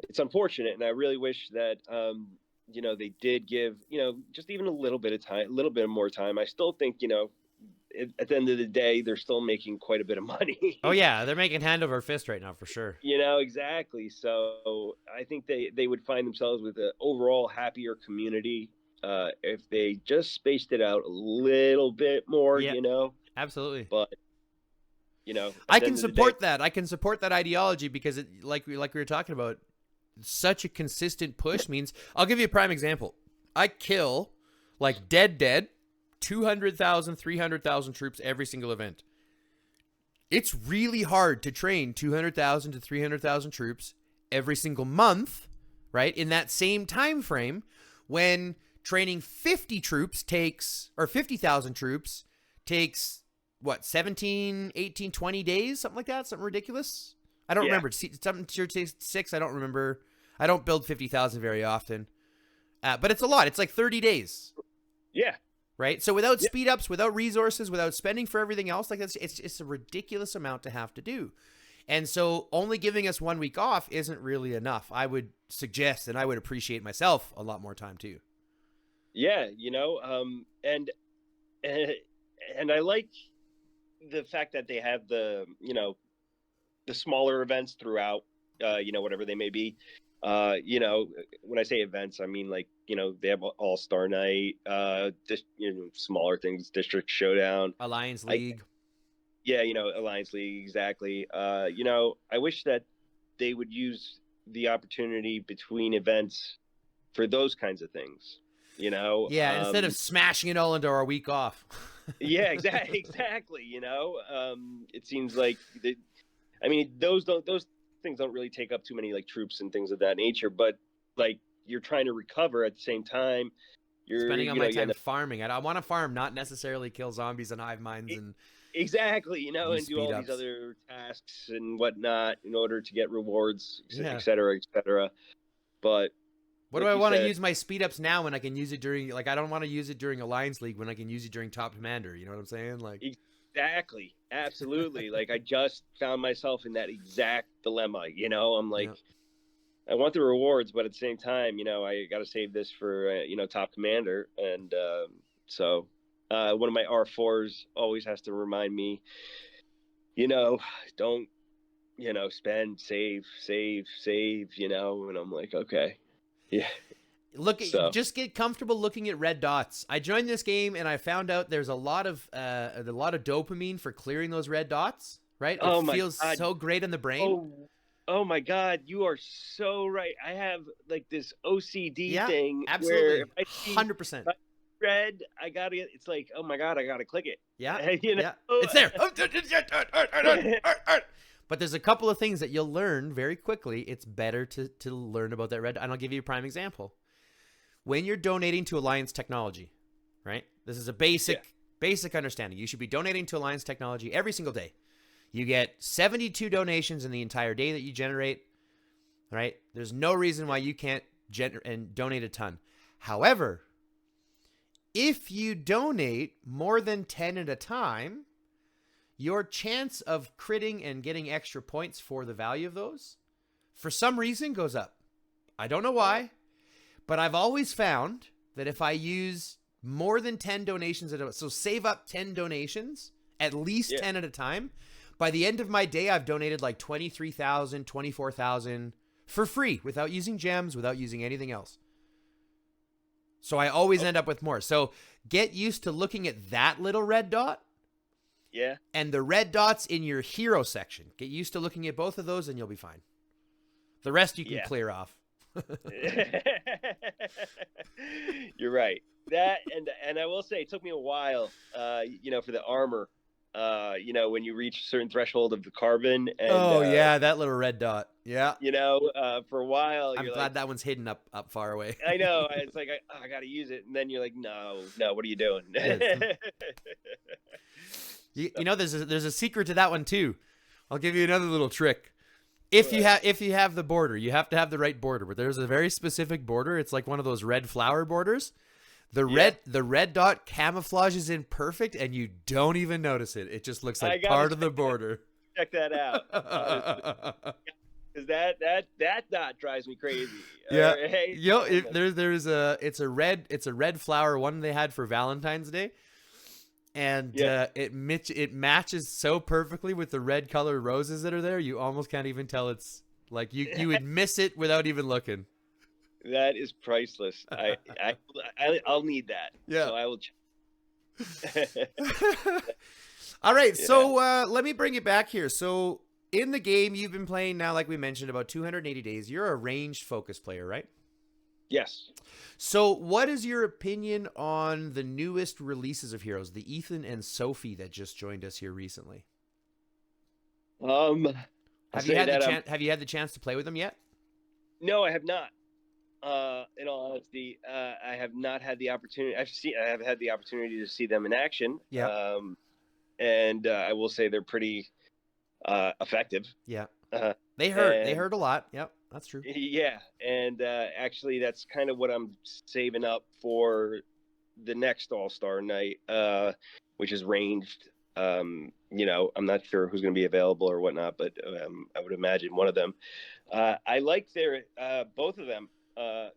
[SPEAKER 2] it's unfortunate, and I really wish that they did give just even a little bit more time. I still think at the end of the day, they're still making quite a bit of money.
[SPEAKER 1] Oh yeah, they're making hand over fist right now for sure.
[SPEAKER 2] Exactly. So I think they would find themselves with an overall happier community if they just spaced it out a little bit more.
[SPEAKER 1] Absolutely.
[SPEAKER 2] But
[SPEAKER 1] I can support that. I can support that ideology because it, like we were talking about, such a consistent push means. I'll give you a prime example. I kill like dead 200,000, 300,000 troops every single event. It's really hard to train 200,000 to 300,000 troops every single month, right? In that same time frame, when training 50,000 troops takes what, 17, 18, 20 days, something like that, something ridiculous. I don't remember. Something sure takes 6. I don't remember. I don't build 50,000 very often, but it's a lot. It's like 30 days.
[SPEAKER 2] Yeah.
[SPEAKER 1] Right. So without speed ups, without resources, without spending for everything else, like it's a ridiculous amount to have to do. And so only giving us 1 week off isn't really enough. I would suggest, and I would appreciate myself a lot more time too.
[SPEAKER 2] Yeah. And I like the fact that they have the smaller events throughout, whatever they may be. When I say events, I mean like, they have All-Star Night, smaller things, District Showdown,
[SPEAKER 1] Alliance League.
[SPEAKER 2] Alliance League, exactly. I wish that they would use the opportunity between events for those kinds of things,
[SPEAKER 1] instead of smashing it all into our week off.
[SPEAKER 2] Yeah, exactly. It seems like those things don't really take up too many like troops and things of that nature, but like you're trying to recover at the same time. You're
[SPEAKER 1] Spending all
[SPEAKER 2] you
[SPEAKER 1] my
[SPEAKER 2] know you
[SPEAKER 1] time
[SPEAKER 2] end up
[SPEAKER 1] farming. I want to farm, not necessarily kill zombies and hive minds
[SPEAKER 2] e-
[SPEAKER 1] and
[SPEAKER 2] exactly,
[SPEAKER 1] use
[SPEAKER 2] and do
[SPEAKER 1] speed
[SPEAKER 2] all these
[SPEAKER 1] ups.
[SPEAKER 2] other tasks and whatnot in order to get rewards,
[SPEAKER 1] Yeah.
[SPEAKER 2] et cetera, et cetera. But
[SPEAKER 1] What do
[SPEAKER 2] like
[SPEAKER 1] I
[SPEAKER 2] you
[SPEAKER 1] want to
[SPEAKER 2] said,
[SPEAKER 1] use my speed ups now when I can use it during, like, I don't want to use it during Alliance League when I can use it during Top Commander. You know what I'm saying? Like,
[SPEAKER 2] exactly, absolutely. Like I just found myself in that exact dilemma. I'm like,
[SPEAKER 1] yeah.
[SPEAKER 2] I want the rewards, but at the same time, I got to save this for Top Commander, and so one of my R4s always has to remind me, don't spend, save, and I'm like, okay, yeah. So
[SPEAKER 1] Just get comfortable looking at red dots. I joined this game and I found out there's a lot of dopamine for clearing those red dots. Right? It
[SPEAKER 2] oh my
[SPEAKER 1] feels
[SPEAKER 2] god,
[SPEAKER 1] so great in the brain.
[SPEAKER 2] oh my god, you are so right. I have like this OCD
[SPEAKER 1] Yeah,
[SPEAKER 2] thing where if
[SPEAKER 1] absolutely,
[SPEAKER 2] I see
[SPEAKER 1] 100%.
[SPEAKER 2] red, I gotta get. It's like, oh my god, I gotta click it.
[SPEAKER 1] Yeah,
[SPEAKER 2] you know.
[SPEAKER 1] yeah, it's there. But there's a couple of things that you'll learn very quickly. It's better to learn about that red. And I'll give you a prime example. When you're donating to Alliance Technology, right? This is a basic understanding. You should be donating to Alliance Technology every single day. You get 72 donations in the entire day that you generate, right? There's no reason why you can't donate a ton. However, if you donate more than 10 at a time, your chance of critting and getting extra points for the value of those, for some reason, goes up. I don't know why, but I've always found that if I use more than 10 donations so save up 10 donations, at least 10 at a time, by the end of my day, I've donated like 23,000, 24,000 for free without using gems, without using anything else. So I always end up with more. So get used to looking at that little red dot.
[SPEAKER 2] Yeah.
[SPEAKER 1] And the red dots in your hero section. Get used to looking at both of those and you'll be fine. The rest you can clear off.
[SPEAKER 2] You're right. That and I will say it took me a while, for the armor. When you reach a certain threshold of the carbon. And,
[SPEAKER 1] that little red dot. Yeah.
[SPEAKER 2] For a while,
[SPEAKER 1] I'm glad that one's hidden up far away.
[SPEAKER 2] I know. It's like I got to use it, and then you're like, no, what are you doing?
[SPEAKER 1] There's a secret to that one too. I'll give you another little trick. If you have the border, you have to have the right border. But there's a very specific border. It's like one of those red flower borders. The red dot camouflages in perfect, and you don't even notice it. It just looks like part of the border.
[SPEAKER 2] Check that out. Because that dot drives me crazy.
[SPEAKER 1] Yeah. It's a red flower one they had for Valentine's Day. And it matches so perfectly with the red colored roses that are there. You almost can't even tell it's like you would miss it without even looking.
[SPEAKER 2] That is priceless. I'll need that.
[SPEAKER 1] Yeah.
[SPEAKER 2] So I will.
[SPEAKER 1] All right. Yeah. So let me bring it back here. So in the game, you've been playing now, like we mentioned, about 280 days. You're a ranged focus player, right?
[SPEAKER 2] Yes.
[SPEAKER 1] So what is your opinion on the newest releases of heroes, the Ethan and Sophie that just joined us here recently? Have you had the chance to play with them yet?
[SPEAKER 2] No, I have not. In all honesty, I have not had the opportunity. I have had the opportunity to see them in action.
[SPEAKER 1] Yeah.
[SPEAKER 2] And I will say they're pretty effective.
[SPEAKER 1] Yeah. They hurt a lot. Yep, that's true.
[SPEAKER 2] Yeah, and actually, that's kind of what I'm saving up for the next All-Star night, which is ranged. I'm not sure who's going to be available or whatnot, but I would imagine one of them. I like their both of them.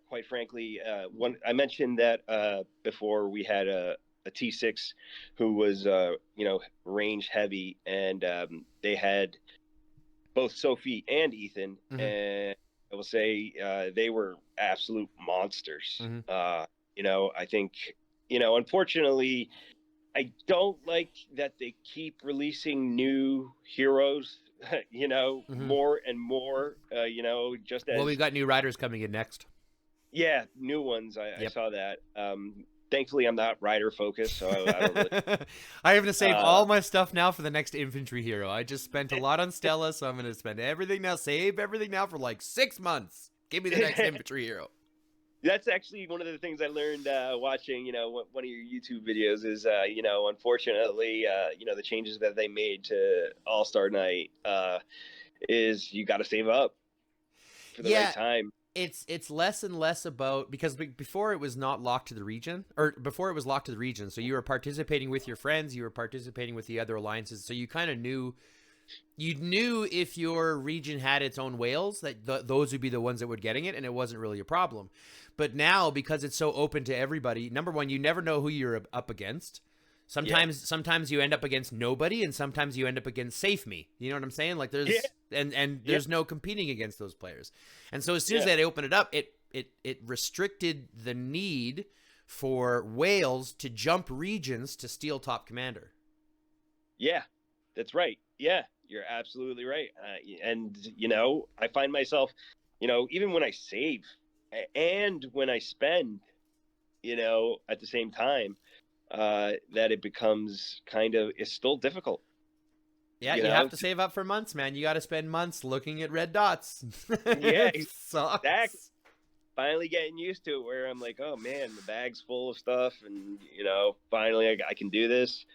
[SPEAKER 2] Quite frankly, one I mentioned that before we had a T6 who was range heavy, and they had both Sophie and Ethan, mm-hmm. and I will say they were absolute monsters. Mm-hmm. I think unfortunately, I don't like that they keep releasing new heroes. Mm-hmm. more and more. Just as
[SPEAKER 1] we've got new riders coming in next.
[SPEAKER 2] Yeah, new ones. I saw that. Thankfully, I'm not rider focused, so I don't really.
[SPEAKER 1] I have to save all my stuff now for the next infantry hero. I just spent a lot on Stella, so I'm going to spend everything now. Save everything now for like 6 months. Give me the next infantry hero.
[SPEAKER 2] That's actually one of the things I learned watching, one of your YouTube videos is, unfortunately, the changes that they made to All-Star Night is you got to save up for the right
[SPEAKER 1] Yeah,
[SPEAKER 2] time.
[SPEAKER 1] it's less and less about, because before it was not locked to the region, or before it was locked to the region, so you were participating with your friends, you were participating with the other alliances, so you kind of knew, you knew if your region had its own whales that those would be the ones that would getting it, and it wasn't really a problem. But now, because it's so open to everybody, number one, you never know who you're up against.
[SPEAKER 2] Yeah,
[SPEAKER 1] Sometimes you end up against nobody, and sometimes you end up against Safe Me. You know what I'm saying? Like
[SPEAKER 2] yeah,
[SPEAKER 1] there's and
[SPEAKER 2] yeah,
[SPEAKER 1] there's no competing against those players. And so as soon as
[SPEAKER 2] yeah,
[SPEAKER 1] they opened it up, it restricted the need for whales to jump regions to steal top commander.
[SPEAKER 2] yeah. That's right. Yeah, you're absolutely right. And I find myself, even when I save and when I spend, at the same time, that it becomes it's still difficult.
[SPEAKER 1] Yeah, you have to save up for months, man. You got to spend months looking at red dots.
[SPEAKER 2] Yeah,
[SPEAKER 1] It
[SPEAKER 2] exactly.
[SPEAKER 1] sucks.
[SPEAKER 2] Finally getting used to it, where I'm like, oh man, the bag's full of stuff, and finally I can do this.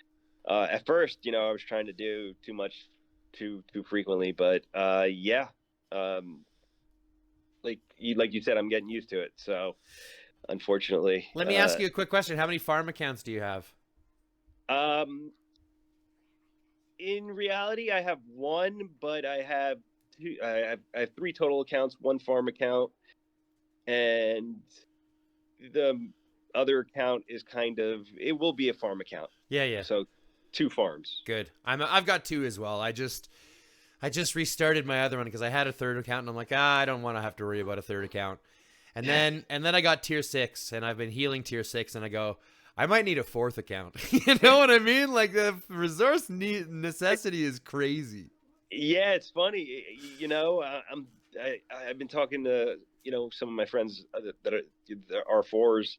[SPEAKER 2] At first, I was trying to do too much, too frequently, but yeah, um, like you said, I'm getting used to it. So unfortunately,
[SPEAKER 1] Let me ask you a quick question. How many farm accounts do you have?
[SPEAKER 2] um, in reality, I have one, but I have two. I have three total accounts, one farm account, and the other account is it will be a farm account.
[SPEAKER 1] Yeah, yeah.
[SPEAKER 2] So two farms.
[SPEAKER 1] Good. I've got two as well. I just restarted my other one because I had a third account and I'm like, I don't want to have to worry about a third account. And then I got tier 6 and I've been healing tier 6 and I go, I might need a fourth account. You know what I mean? Like the resource necessity is crazy.
[SPEAKER 2] Yeah, it's funny. I've been talking to some of my friends that are R4s,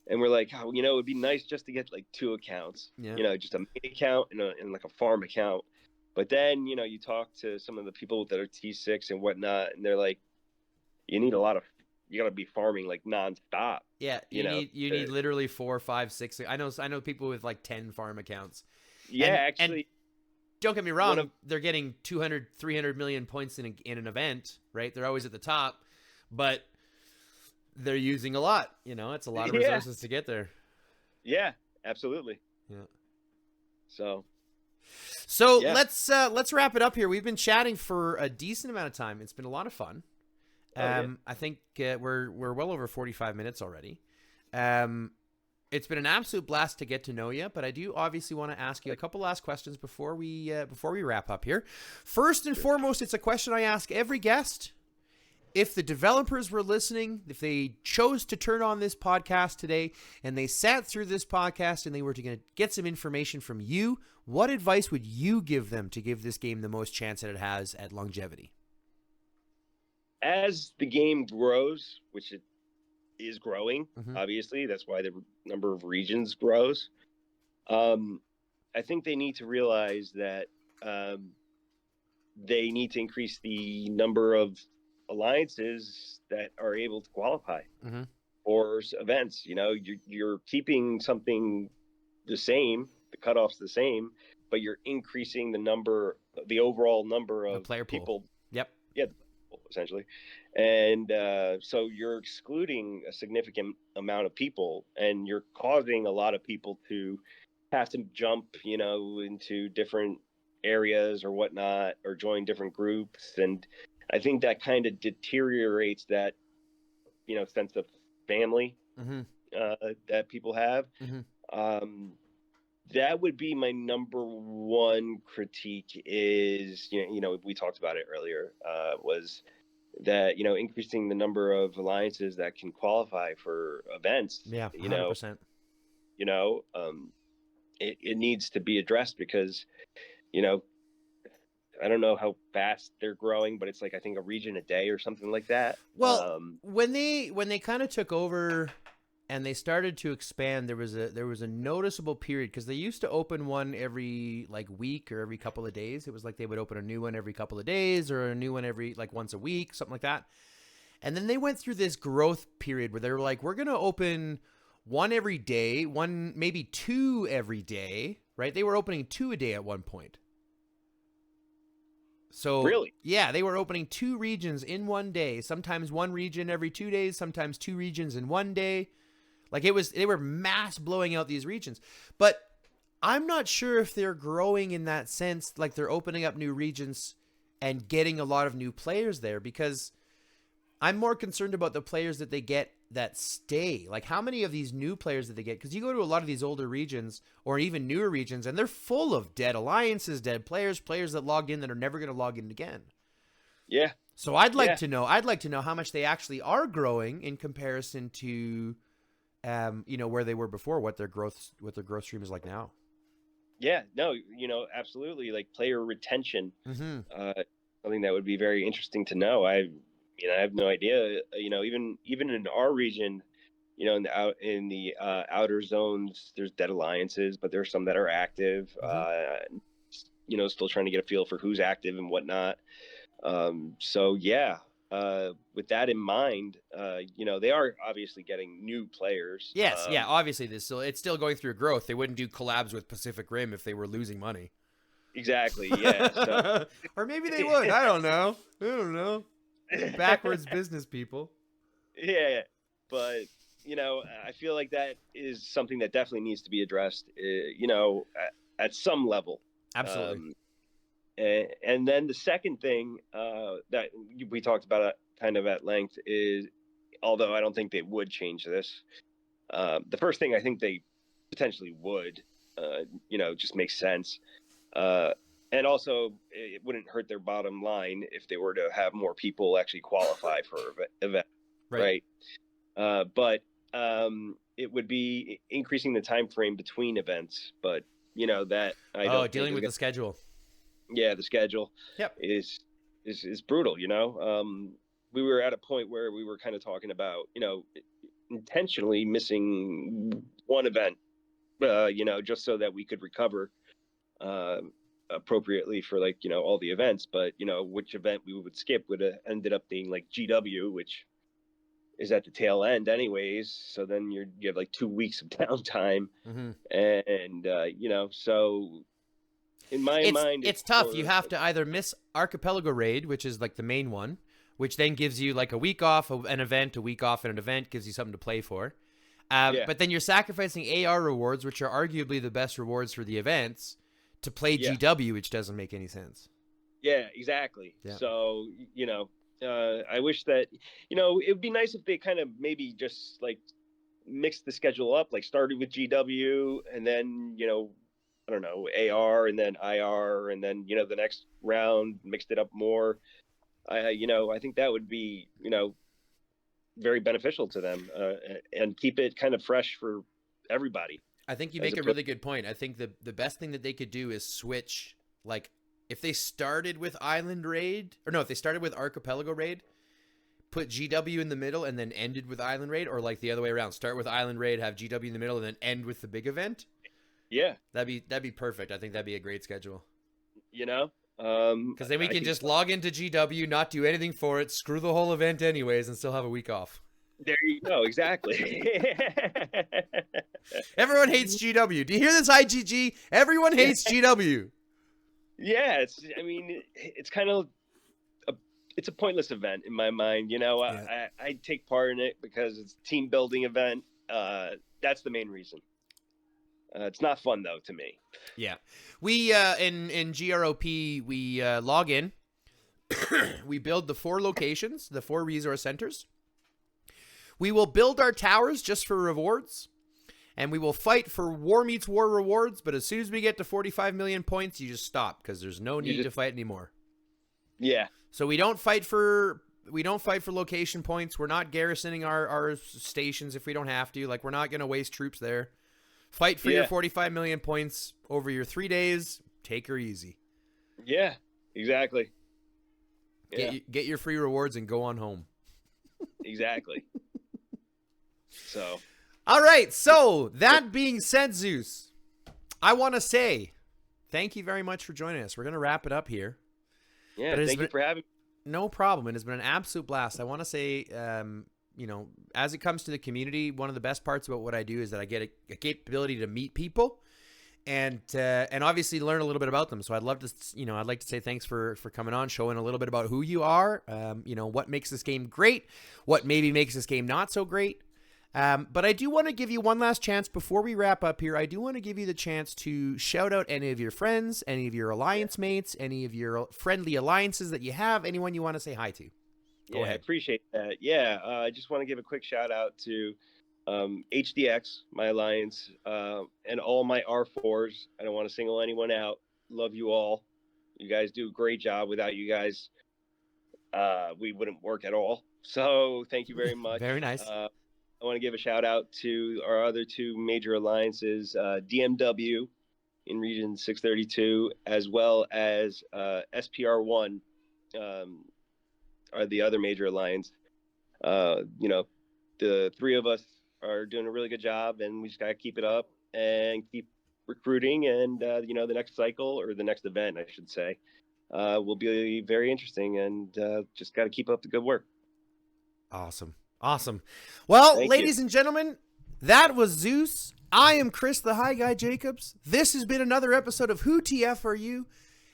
[SPEAKER 2] and we're like, oh, it'd be nice just to get like two accounts.
[SPEAKER 1] Yeah.
[SPEAKER 2] Just a main account and like a farm account. But then you talk to some of the people that are T6 and whatnot, and they're like, you got to be farming like nonstop.
[SPEAKER 1] Yeah, you need literally 4, 5, 6. I know people with like 10 farm accounts.
[SPEAKER 2] Yeah,
[SPEAKER 1] And
[SPEAKER 2] actually,
[SPEAKER 1] don't get me
[SPEAKER 2] one
[SPEAKER 1] wrong,
[SPEAKER 2] of
[SPEAKER 1] they're getting 200, 300 million points in an event, right? They're always at the top, but they're using a lot. It's a lot of
[SPEAKER 2] yeah,
[SPEAKER 1] resources to get there.
[SPEAKER 2] yeah, absolutely.
[SPEAKER 1] Yeah.
[SPEAKER 2] So
[SPEAKER 1] So
[SPEAKER 2] yeah.
[SPEAKER 1] let's wrap it up here. We've been chatting for a decent amount of time. It's been a lot of fun.
[SPEAKER 2] Oh, yeah.
[SPEAKER 1] I think we're well over 45 minutes already. It's been an absolute blast to get to know you, but I do obviously want to ask you a couple last questions before we wrap up here. First and foremost, it's a question I ask every guest. If the developers were listening, if they chose to turn on this podcast today and they sat through this podcast and they were to get some information from you, what advice would you give them to give this game the most chance that it has at longevity?
[SPEAKER 2] As the game grows, which it is growing,
[SPEAKER 1] Mm-hmm.
[SPEAKER 2] obviously, that's why the number of regions grows. I think they need to realize that they need to increase the number of alliances that are able to qualify
[SPEAKER 1] Mm-hmm.
[SPEAKER 2] for events. You're keeping something the same, the cutoff's the same, but you're increasing the overall number
[SPEAKER 1] The
[SPEAKER 2] of
[SPEAKER 1] player pool.
[SPEAKER 2] people.
[SPEAKER 1] Yep.
[SPEAKER 2] Yeah, essentially. And so you're excluding a significant amount of people, and you're causing a lot of people to have to jump, into different areas or whatnot, or join different groups. And I think that kind of deteriorates that, sense of family
[SPEAKER 1] Mm-hmm.
[SPEAKER 2] that people have.
[SPEAKER 1] Mm-hmm.
[SPEAKER 2] That would be my number one critique is, we talked about it earlier, was that, increasing the number of alliances that can qualify for events,
[SPEAKER 1] Yeah, 100%.
[SPEAKER 2] It needs to be addressed because, you know, I don't know how fast they're growing, but it's like, I think a region a day or something like that.
[SPEAKER 1] Well, when they kind of took over and they started to expand, there was a noticeable period because they used to open one every like week or every couple of days. It was like they would open a new one every couple of days or a new one every like once a week, something like that. And then they went through this growth period where they were like, we're going to open one every day, one, maybe two every day, right? They were opening 2 a day at one point. So
[SPEAKER 2] Really?
[SPEAKER 1] yeah, they were opening 2 regions in one day, sometimes 1 region every 2 days, sometimes 2 regions in one day. Like they were mass blowing out these regions. But I'm not sure if they're growing in that sense, like they're opening up new regions and getting a lot of new players there, because I'm more concerned about the players that they get that stay. Like, how many of these new players that they get? Because you go to a lot of these older regions or even newer regions, and they're full of dead alliances, dead players, players that logged in that are never going to log in again.
[SPEAKER 2] Yeah.
[SPEAKER 1] So I'd like to know. I'd like to know how much they actually are growing in comparison to, where they were before. What their growth stream is like now.
[SPEAKER 2] Yeah. No. Absolutely. Like player retention.
[SPEAKER 1] Mm-hmm.
[SPEAKER 2] Something that would be very interesting to know. I have no idea. Even in our region, in the outer zones, there's dead alliances, but there's some that are active.
[SPEAKER 1] Mm-hmm.
[SPEAKER 2] Still trying to get a feel for who's active and whatnot. So yeah, with that in mind, they are obviously getting new players.
[SPEAKER 1] Yes, yeah, obviously it's still going through growth. They wouldn't do collabs with Pacific Rim if they were losing money.
[SPEAKER 2] Exactly. Yeah. So.
[SPEAKER 1] Or maybe they would. I don't know. Backwards business people.
[SPEAKER 2] Yeah, but I feel like that is something that definitely needs to be addressed. At some level.
[SPEAKER 1] Absolutely.
[SPEAKER 2] And then the second thing that we talked about kind of at length is, although I don't think they would change this, the first thing I think they potentially would, just makes sense. And also, it wouldn't hurt their bottom line if they were to have more people actually qualify for event, right? But it would be increasing the time frame between events. But that I don't.
[SPEAKER 1] Dealing with the schedule.
[SPEAKER 2] Yeah, the schedule.
[SPEAKER 1] Yep.
[SPEAKER 2] is brutal. We were at a point where we were kind of talking about intentionally missing one event, just so that we could recover appropriately for all the events. But which event we would skip would have ended up being like GW, which is at the tail end anyways. So then you have like 2 weeks of downtime.
[SPEAKER 1] Mm-hmm.
[SPEAKER 2] And so in my mind
[SPEAKER 1] it's tough. You have to either miss Archipelago Raid, which is like the main one, which then gives you like a week off an event, a week off an event, gives you something to play for. But then you're sacrificing AR rewards, which are arguably the best rewards for the events, to play GW, which doesn't make any sense.
[SPEAKER 2] Yeah, exactly.
[SPEAKER 1] Yeah.
[SPEAKER 2] So, I wish that, it would be nice if they kind of maybe just like mixed the schedule up, like started with GW and then, I don't know, AR and then IR and then, the next round mixed it up more. I think that would be, very beneficial to them and keep it kind of fresh for everybody.
[SPEAKER 1] I think you make a really good point. I think the best thing that they could do is switch, like if they started with Island Raid, or no, if they started with Archipelago Raid, put GW in the middle and then ended with Island Raid, or like the other way around, start with Island Raid, have GW in the middle and then end with the big event.
[SPEAKER 2] Yeah.
[SPEAKER 1] That'd be perfect. I think that'd be a great schedule.
[SPEAKER 2] Because
[SPEAKER 1] then we can just log into GW, not do anything for it, screw the whole event anyways, and still have a week off.
[SPEAKER 2] There you go. Exactly.
[SPEAKER 1] Everyone hates GW. Do you hear this, IGG? Everyone hates GW.
[SPEAKER 2] Yeah, it's kind of it's a pointless event in my mind. I take part in it because it's a team building event. That's the main reason. It's not fun though to me.
[SPEAKER 1] Yeah, we in GROP we log in. We build the 4 locations, the 4 resource centers. We will build our towers just for rewards, and we will fight for War Meets War rewards. But as soon as we get to 45 million points, you just stop because there's no need to fight anymore.
[SPEAKER 2] Yeah.
[SPEAKER 1] So we don't fight for location points. We're not garrisoning our stations if we don't have to. Like, we're not going to waste troops there. Fight for your 45 million points over your 3 days. Take her easy.
[SPEAKER 2] Yeah, exactly. Yeah.
[SPEAKER 1] Get your free rewards and go on home.
[SPEAKER 2] Exactly. So.
[SPEAKER 1] All right. So that being said, Zeus, I want to say thank you very much for joining us. We're going to wrap it up here.
[SPEAKER 2] Yeah. Thank you for having me.
[SPEAKER 1] No problem. It has been an absolute blast. I want to say, you know, as it comes to the community, one of the best parts about what I do is that I get a capability to meet people and obviously learn a little bit about them. So I'd love to, you know, I'd like to say thanks for coming on, showing a little bit about who you are, you know, what makes this game great, what maybe makes this game not so great. But I do want to give you one last chance before we wrap up here. I do want to give you the chance to shout out any of your friends, any of your alliance mates, any of your friendly alliances that you have, anyone you want to say hi to. Go ahead.
[SPEAKER 2] I appreciate that. Yeah, I just want to give a quick shout out to HDX, my alliance, and all my R4s. I don't want to single anyone out. Love you all. You guys do a great job. Without you guys, we wouldn't work at all. So thank you very much.
[SPEAKER 1] Very nice.
[SPEAKER 2] I want to give a shout out to our other two major alliances, DMW in Region 632, as well as SPR1 are the other major alliance. You know, the three of us are doing a really good job, and we just got to keep it up and keep recruiting. And, you know, the next cycle, or the next event, I should say, will be very interesting, and just got to keep up the good work.
[SPEAKER 1] Awesome. Awesome. Well,
[SPEAKER 2] Thank
[SPEAKER 1] ladies
[SPEAKER 2] you.
[SPEAKER 1] and gentlemen, that was Zeus. I am Chris the High Guy Jacobs. This has been another episode of Who TF Are You?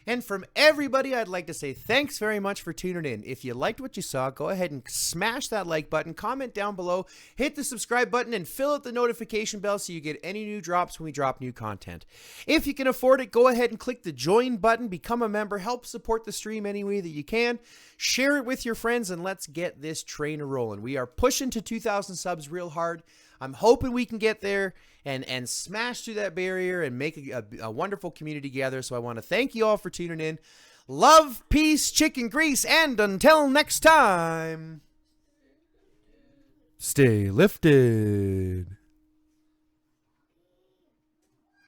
[SPEAKER 1] And from everybody, I'd like to say thanks very much for tuning in. If you liked what you saw, go ahead and smash that like button, comment down below, hit the subscribe button, and fill out the notification bell so you get any new drops when we drop new content. If you can afford it, go ahead and click the join button, become a member, help support the stream any way that you can. Share it with your friends, and let's get this train rolling. We are pushing to 2,000 subs real hard. I'm hoping we can get there and smash through that barrier and make a wonderful community together. So I want to thank you all for tuning in. Love, peace, chicken grease, and until next time, stay lifted.